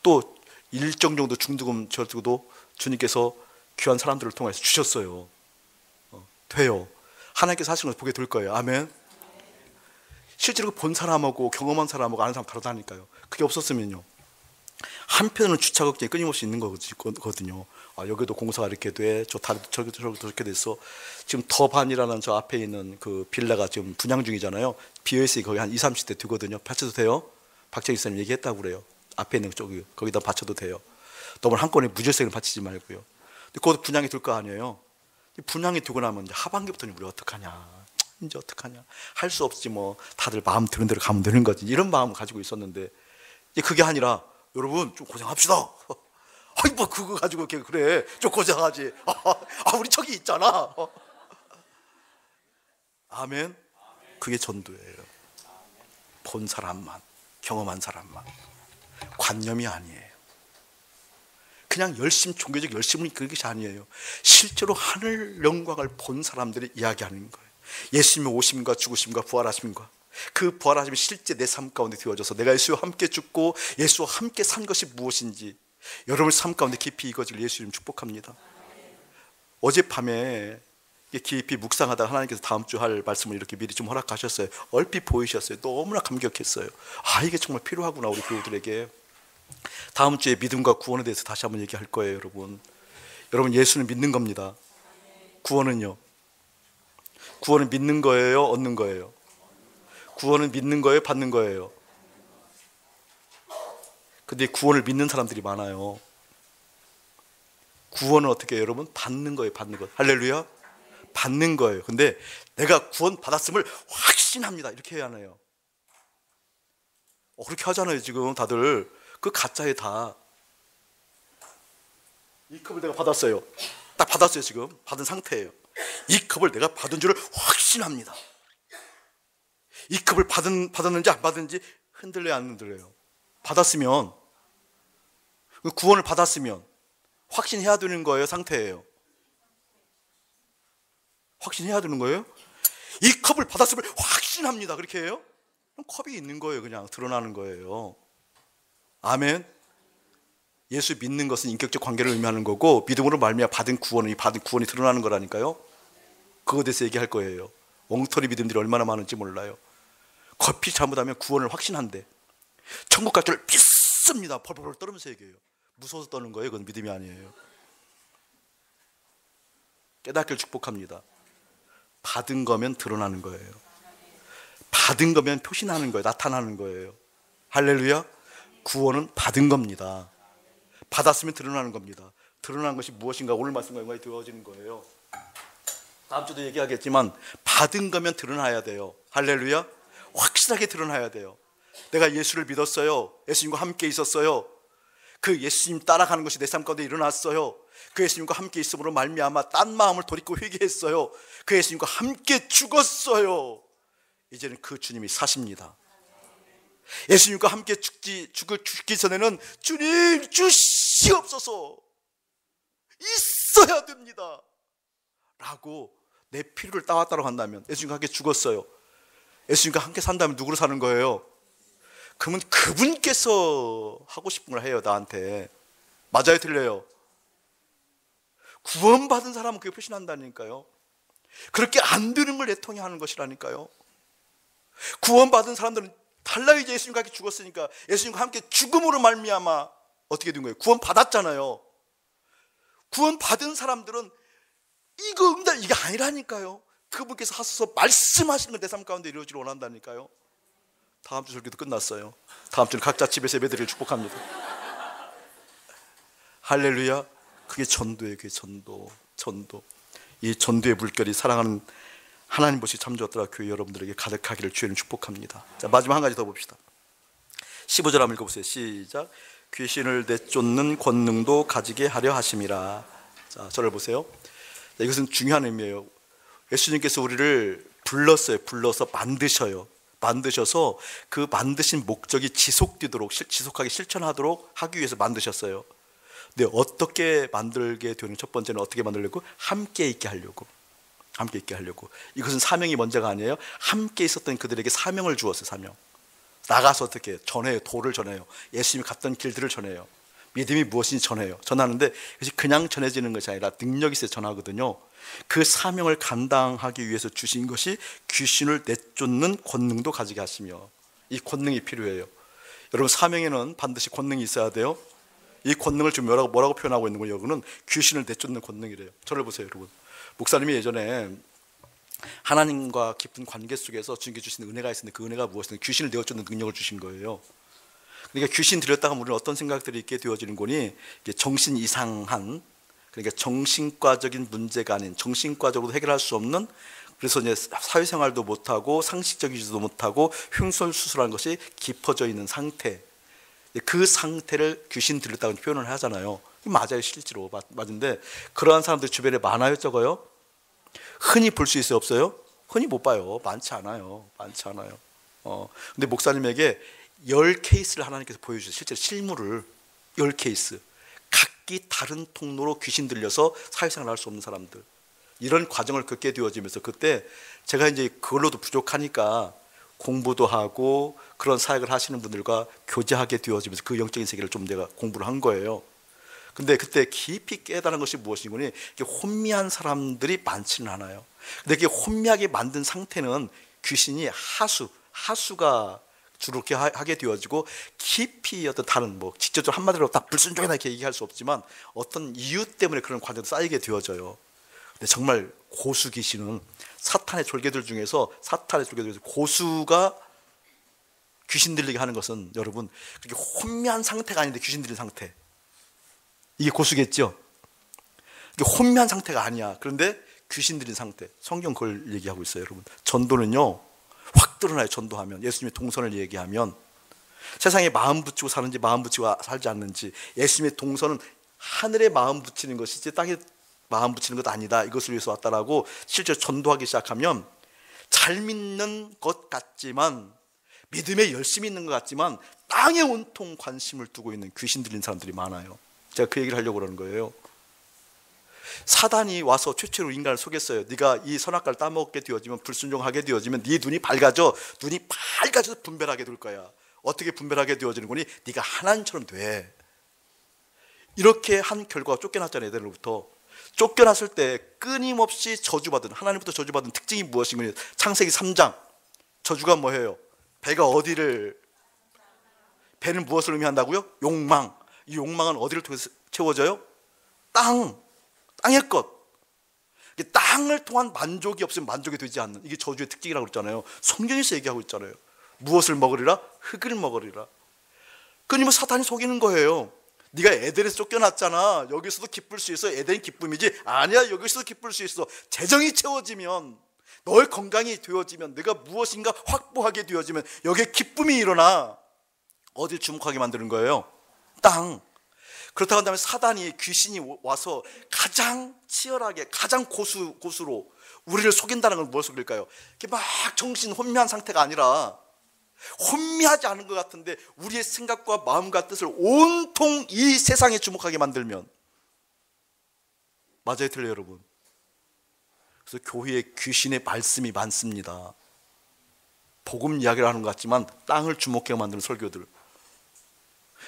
또 일정 정도 중도금 저도 주님께서 귀한 사람들을 통해서 주셨어요. 돼요. 하나님께서 하시는 걸 보게 될 거예요. 아멘. 실제로 본 사람하고 경험한 사람하고 아는 사람 다르다니까요. 그게 없었으면요, 한편으로는 주차 걱정이 끊임없이 있는 거거든요. 여기도 공사가 이렇게 돼, 저기도 저렇게 됐어. 지금 더반이라는 저 앞에 있는 그 빌라가 지금 분양 중이잖아요. 비어있으니 거기 한 20, 30대 되거든요. 바쳐도 돼요? 박정희 선생님 얘기했다고 그래요. 앞에 있는 쪽이 거기다 바쳐도 돼요. 너무 한꺼번에 무질서를 바치지 말고요. 근데 그것도 분양이 될 거 아니에요. 분양이 되고 나면 이제 하반기부터는 우리 어떡하냐, 이제 어떡하냐, 할 수 없지 뭐, 다들 마음 드는 대로 가면 되는 거지, 이런 마음을 가지고 있었는데, 이제 그게 아니라 여러분 좀 고생합시다. 아이 뭐 그거 가지고 그래 좀 고생하지. 우리 저기 있잖아. 아멘. 그게 전도예요. 본 사람만, 경험한 사람만. 관념이 아니에요. 그냥 종교적 열심이 그것이 아니에요. 실제로 하늘 영광을 본 사람들이 이야기하는 거예요. 예수님의 오심과 죽으심과 부활하심과 그 부활하심이 실제 내 삶 가운데 되어져서 내가 예수와 함께 죽고 예수와 함께 산 것이 무엇인지 여러분의 삶 가운데 깊이 익어질 예수님 축복합니다. 어젯밤에 깊이 묵상하다가 하나님께서 다음 주 할 말씀을 이렇게 미리 좀 허락하셨어요. 얼핏 보이셨어요. 너무나 감격했어요. 이게 정말 필요하구나, 우리 교우들에게. 다음 주에 믿음과 구원에 대해서 다시 한번 얘기할 거예요. 여러분 예수는 믿는 겁니다. 구원은요, 구원은 믿는 거예요, 얻는 거예요? 구원은 믿는 거예요, 받는 거예요? 근데 구원을 믿는 사람들이 많아요. 구원은 어떻게 해요, 여러분? 받는 거예요, 받는 거. 할렐루야. 받는 거예요. 근데 내가 구원 받았음을 확신합니다, 이렇게 해야 하나요? 그렇게 하잖아요. 지금 다들 그 가짜에 다. 이 컵을 내가 받았어요. 딱 받았어요. 지금 받은 상태예요. 이 컵을 내가 받은 줄을 확신합니다. 이 컵을 받았는지 안 받았는지 흔들려요, 안 흔들려요? 받았으면, 구원을 받았으면 확신해야 되는 거예요, 상태예요? 확신해야 되는 거예요? 이 컵을 받았음을 확신합니다, 그렇게 해요? 그럼 컵이 있는 거예요. 그냥 드러나는 거예요. 아멘. 예수 믿는 것은 인격적 관계를 의미하는 거고, 믿음으로 말미암아 받은 구원이 드러나는 거라니까요. 그거에 대해서 얘기할 거예요. 엉터리 믿음들이 얼마나 많은지 몰라요. 커피 잘못하면 구원을 확신한대. 천국 갈 줄 믿습니다. 펄펄 떨면서 얘기해요. 무서워서 떠는 거예요. 그건 믿음이 아니에요. 깨닫기를 축복합니다. 받은 거면 드러나는 거예요. 받은 거면 표시나는 거예요. 나타나는 거예요. 할렐루야. 구원은 받은 겁니다. 받았으면 드러나는 겁니다. 드러난 것이 무엇인가 오늘 말씀과 연관이 되어지는 거예요. 다음 주도 얘기하겠지만 받은 거면 드러나야 돼요. 할렐루야. 확실하게 드러나야 돼요. 내가 예수를 믿었어요. 예수님과 함께 있었어요. 그 예수님 따라가는 것이 내 삶 가운데 일어났어요. 그 예수님과 함께 있음으로 말미암아 딴 마음을 돌이키고 회개했어요. 그 예수님과 함께 죽었어요. 이제는 그 주님이 사십니다. 예수님과 함께 죽기 전에는 주님 주시옵소서, 있어야 됩니다 라고 내 필요를 따왔다고 한다면, 예수님과 함께 죽었어요. 예수님과 함께 산다면 누구로 사는 거예요? 그러면 그분께서 하고 싶은 걸 해요, 나한테. 맞아요, 틀려요? 구원받은 사람은 그게 표시난다니까요. 그렇게 안 되는 걸 내통해 하는 것이라니까요. 구원받은 사람들은 달라요. 이제 예수님과 함께 죽었으니까. 예수님과 함께 죽음으로 말미암아 어떻게 된 거예요? 구원 받았잖아요. 구원 받은 사람들은 이게 아니라니까요. 그분께서 하셔서 말씀하시는 걸 내 삶 가운데 이루어지길 원한다니까요. 다음 주 설교도 끝났어요. 다음 주는 각자 집에서 예배드리길 축복합니다. 할렐루야. 그게 전도예요. 그게 전도. 이 전도의 물결이 사랑하는 하나님 보시 참조하더라 교회 여러분들에게 가득하기를 주님 축복합니다. 자, 마지막 한 가지 더 봅시다. 15절 한번 읽어보세요. 시작. 귀신을 내쫓는 권능도 가지게 하려 하심이라. 자, 저를 보세요. 자, 이것은 중요한 의미예요. 예수님께서 우리를 불러서 만드셔서 그 만드신 목적이 지속되도록, 지속하게 실천하도록 하기 위해서 만드셨어요. 근데 어떻게 만들게 되는, 첫 번째는 어떻게 만들려고? 함께 있게 하려고. 함께 있게 하려고. 이것은 사명이 먼저가 아니에요. 함께 있었던 그들에게 사명을 주었어요. 사명. 나가서 어떻게 전해요. 도를 전해요. 예수님이 갔던 길들을 전해요. 믿음이 무엇인지 전해요. 전하는데 그것이 그냥 전해지는 것이 아니라 능력이 있어야 전하거든요. 그 사명을 감당하기 위해서 주신 것이 귀신을 내쫓는 권능도 가지게 하시며, 이 권능이 필요해요. 여러분, 사명에는 반드시 권능이 있어야 돼요. 이 권능을 지금 뭐라고 표현하고 있는 거예요? 여러분은 귀신을 내쫓는 권능이래요. 저를 보세요, 여러분. 목사님이 예전에 하나님과 깊은 관계 속에서 주님께 주신 은혜가 있었는데, 그 은혜가 무엇이든 귀신을 내쫓는 능력을 주신 거예요. 그러니까 귀신 들였다가 우리는 어떤 생각들이 있게 되어지는 거니, 이게 정신 이상한, 그러니까 정신과적인 문제가 아닌, 정신과적으로 해결할 수 없는, 그래서 이제 사회생활도 못하고 상식적이지도 못하고 흉설수술한 것이 깊어져 있는 상태, 그 상태를 귀신 들렸다고 표현을 하잖아요. 맞아요, 실제로 맞은데 그러한 사람들 주변에 많아요, 적어요? 흔히 볼 수 있어요, 없어요? 흔히 못 봐요. 많지 않아요. 근데 목사님에게 10케이스를 하나님께서 보여주세요. 실제로 실물을 10케이스, 각기 다른 통로로 귀신 들려서 사회생활을 할 수 없는 사람들, 이런 과정을 겪게 되어지면서, 그때 제가 이제 그걸로도 부족하니까 공부도 하고 그런 사역을 하시는 분들과 교제하게 되어지면서 그 영적인 세계를 좀 내가 공부를 한 거예요. 근데 그때 깊이 깨달은 것이 무엇이니, 혼미한 사람들이 많지는 않아요. 근데 그게 혼미하게 만든 상태는 귀신이 하수가 주로 이렇게 하게 되어지고, 깊이 어떤 다른, 직접적으로 한마디로 다 불순종이다 이렇게 얘기할 수 없지만 어떤 이유 때문에 그런 과정이 쌓이게 되어져요. 근데 정말 고수 귀신은 사탄의 졸개들 중에서 고수가 귀신 들리게 하는 것은, 여러분, 그렇게 혼미한 상태가 아닌데 귀신 들린 상태, 이게 고수겠죠? 이게 혼미한 상태가 아니야. 그런데 귀신 들린 상태, 성경 그걸 얘기하고 있어요. 여러분, 전도는요 확 드러나요. 전도하면, 예수님의 동선을 얘기하면, 세상에 마음 붙이고 사는지 마음 붙이고 살지 않는지, 예수님의 동선은 하늘에 마음 붙이는 것이지 땅에 마음 붙이는 것 아니다, 이것을 위해서 왔다라고 실제로 전도하기 시작하면, 잘 믿는 것 같지만, 믿음에 열심히 있는 것 같지만 땅에 온통 관심을 두고 있는 귀신 들린 사람들이 많아요. 제가 그 얘기를 하려고 그러는 거예요. 사단이 와서 최초로 인간을 속였어요. 네가 이 선악과를 따먹게 되어지면, 불순종하게 되어지면 네 눈이 밝아져서 분별하게 될 거야. 어떻게 분별하게 되어지는 거니? 네가 하나님처럼 돼. 이렇게 한 결과가 쫓겨났잖아요. 에덴으로부터. 쫓겨났을 때 끊임없이 저주받은, 하나님부터 저주받은 특징이 무엇인가? 창세기 3장 저주가 뭐예요? 배는 무엇을 의미한다고요? 욕망. 이 욕망은 어디를 통해서 채워져요? 땅의 것. 땅을 통한 만족이 없으면 만족이 되지 않는, 이게 저주의 특징이라고 그랬잖아요. 성경에서 얘기하고 있잖아요. 무엇을 먹으리라? 흙을 먹으리라. 끊임없이 사탄이 속이는 거예요. 네가 에덴에서 쫓겨났잖아. 여기서도 기쁠 수 있어. 에덴이 기쁨이지? 아니야, 여기서도 기쁠 수 있어. 재정이 채워지면, 너의 건강이 되어지면, 내가 무엇인가 확보하게 되어지면 여기에 기쁨이 일어나. 어딜 주목하게 만드는 거예요? 땅. 그렇다고 한다면 사단이, 귀신이 와서 가장 치열하게, 가장 고수로 우리를 속인다는 건 뭘 속일까요? 이렇게 막 정신 혼미한 상태가 아니라, 혼미하지 않은 것 같은데 우리의 생각과 마음과 뜻을 온통 이 세상에 주목하게 만들면, 맞아요, 틀려요, 여러분? 그래서 교회에 귀신의 말씀이 많습니다. 복음 이야기를 하는 것 같지만 땅을 주목하게 만드는 설교들,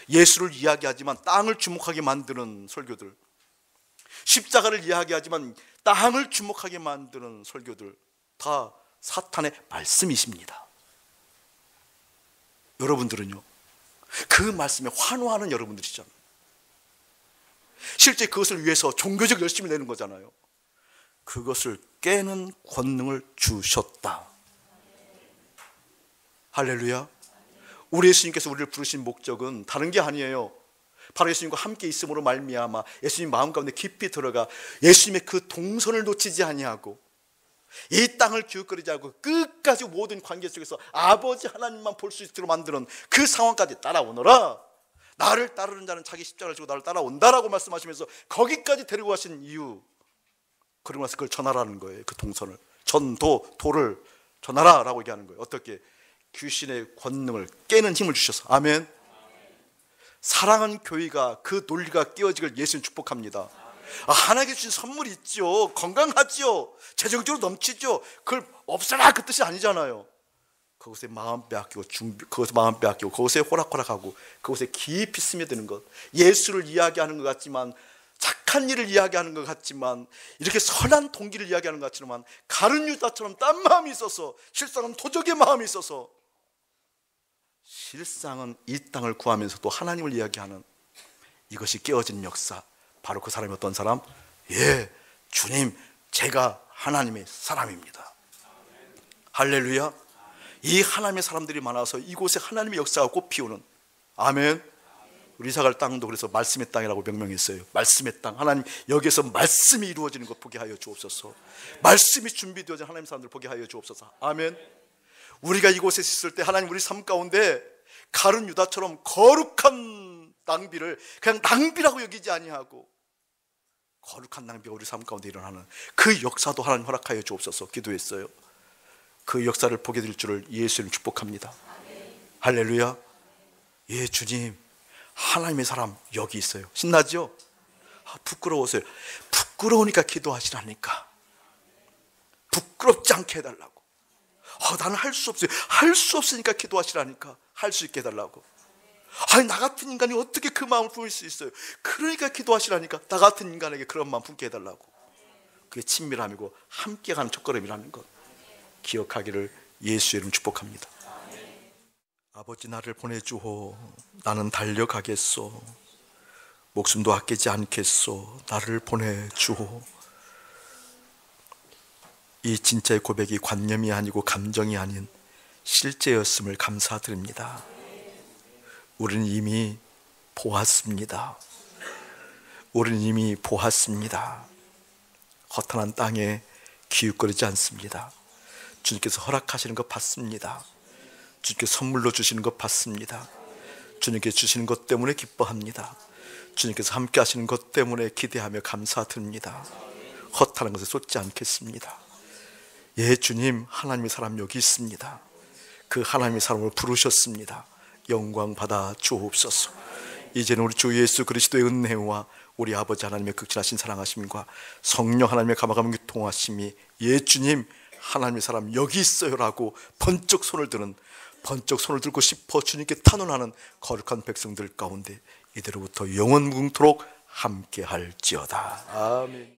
예수를 이야기하지만 땅을 주목하게 만드는 설교들, 십자가를 이야기하지만 땅을 주목하게 만드는 설교들, 다 사탄의 말씀이십니다. 여러분들은요, 그 말씀에 환호하는 여러분들이잖아요. 실제 그것을 위해서 종교적 열심을 내는 거잖아요. 그것을 깨는 권능을 주셨다. 할렐루야. 우리 예수님께서 우리를 부르신 목적은 다른 게 아니에요. 바로 예수님과 함께 있음으로 말미암아 예수님 마음 가운데 깊이 들어가 예수님의 그 동선을 놓치지 아니하고, 이 땅을 기웃거리지 않고 끝까지 모든 관계 속에서 아버지 하나님만 볼 수 있도록 만드는 그 상황까지 따라오너라. 나를 따르는 자는 자기 십자가를 지고 나를 따라온다라고 말씀하시면서 거기까지 데리고 가신 이유, 그러고 나서 그걸 전하라는 거예요. 그 동선을, 도를 전하라라고 얘기하는 거예요. 어떻게? 귀신의 권능을 깨는 힘을 주셔서. 아멘. 사랑하는 교회가 그 논리가 깨어지길 예수님 축복합니다. 하나님께 주신 선물이 있죠. 건강하죠. 재정적으로 넘치죠. 그걸 없애라 그 뜻이 아니잖아요. 그것에 마음 빼앗기고 그것에 마음 빼앗기고 그것에 호락호락하고 그것에 깊이 스며드는 것. 예수를 이야기하는 것 같지만, 착한 일을 이야기하는 것 같지만, 이렇게 선한 동기를 이야기하는 것 같지만, 가룟 유다처럼 딴 마음이 있어서, 실상은 도적의 마음이 있어서, 실상은 이 땅을 구하면서도 하나님을 이야기하는 이것이 깨어진 역사. 바로 그 사람이 어떤 사람? 주님, 제가 하나님의 사람입니다. 할렐루야. 이 하나님의 사람들이 많아서 이곳에 하나님의 역사가 꽃피우는, 아멘. 우리 이사갈 땅도 그래서 말씀의 땅이라고 명명했어요. 말씀의 땅. 하나님, 여기에서 말씀이 이루어지는 것 보게 하여 주옵소서. 말씀이 준비되어진 하나님 사람들 보게 하여 주옵소서. 아멘. 우리가 이곳에 있을 때 하나님 우리 삶 가운데 가룟 유다처럼 거룩한 낭비를 그냥 낭비라고 여기지 아니하고, 거룩한 낭비가 우리 삶 가운데 일어나는 그 역사도 하나님 허락하여 주옵소서 기도했어요. 그 역사를 보게 될 줄을 예수님 축복합니다. 할렐루야. 주님, 하나님의 사람 여기 있어요. 신나죠? 부끄러워서요. 부끄러우니까 기도하시라니까. 부끄럽지 않게 해달라고. 나는 할 수 없어요. 할 수 없으니까 기도하시라니까. 할 수 있게 해달라고. 나 같은 인간이 어떻게 그 마음을 품을 수 있어요? 그러니까 기도하시라니까. 나 같은 인간에게 그런 마음 품게 해달라고. 그게 친밀함이고 함께 가는 첫걸음이라는 것 기억하기를 예수의 이름 축복합니다. 아버지, 나를 보내주오. 나는 달려가겠소. 목숨도 아끼지 않겠소. 나를 보내주오. 이 진짜의 고백이 관념이 아니고 감정이 아닌 실제였음을 감사드립니다. 우리는 이미 보았습니다. 우리는 이미 보았습니다. 허탄한 땅에 기웃거리지 않습니다. 주님께서 허락하시는 것 받습니다. 주님께서 선물로 주시는 것 받습니다. 주님께서 주시는 것 때문에 기뻐합니다. 주님께서 함께 하시는 것 때문에 기대하며 감사드립니다. 허탄한 것에 쏟지 않겠습니다. 주님, 하나님의 사람 여기 있습니다. 그 하나님의 사람을 부르셨습니다. 영광 받아 주옵소서. 이제는 우리 주 예수 그리스도의 은혜와 우리 아버지 하나님의 극진하신 사랑하심과 성령 하나님의 감화감 교통하심이 주님, 하나님의 사람 여기 있어요라고 번쩍 손을 들고 싶어 주님께 탄원하는 거룩한 백성들 가운데 이대로부터 영원 무궁토록 함께 할지어다. 아멘.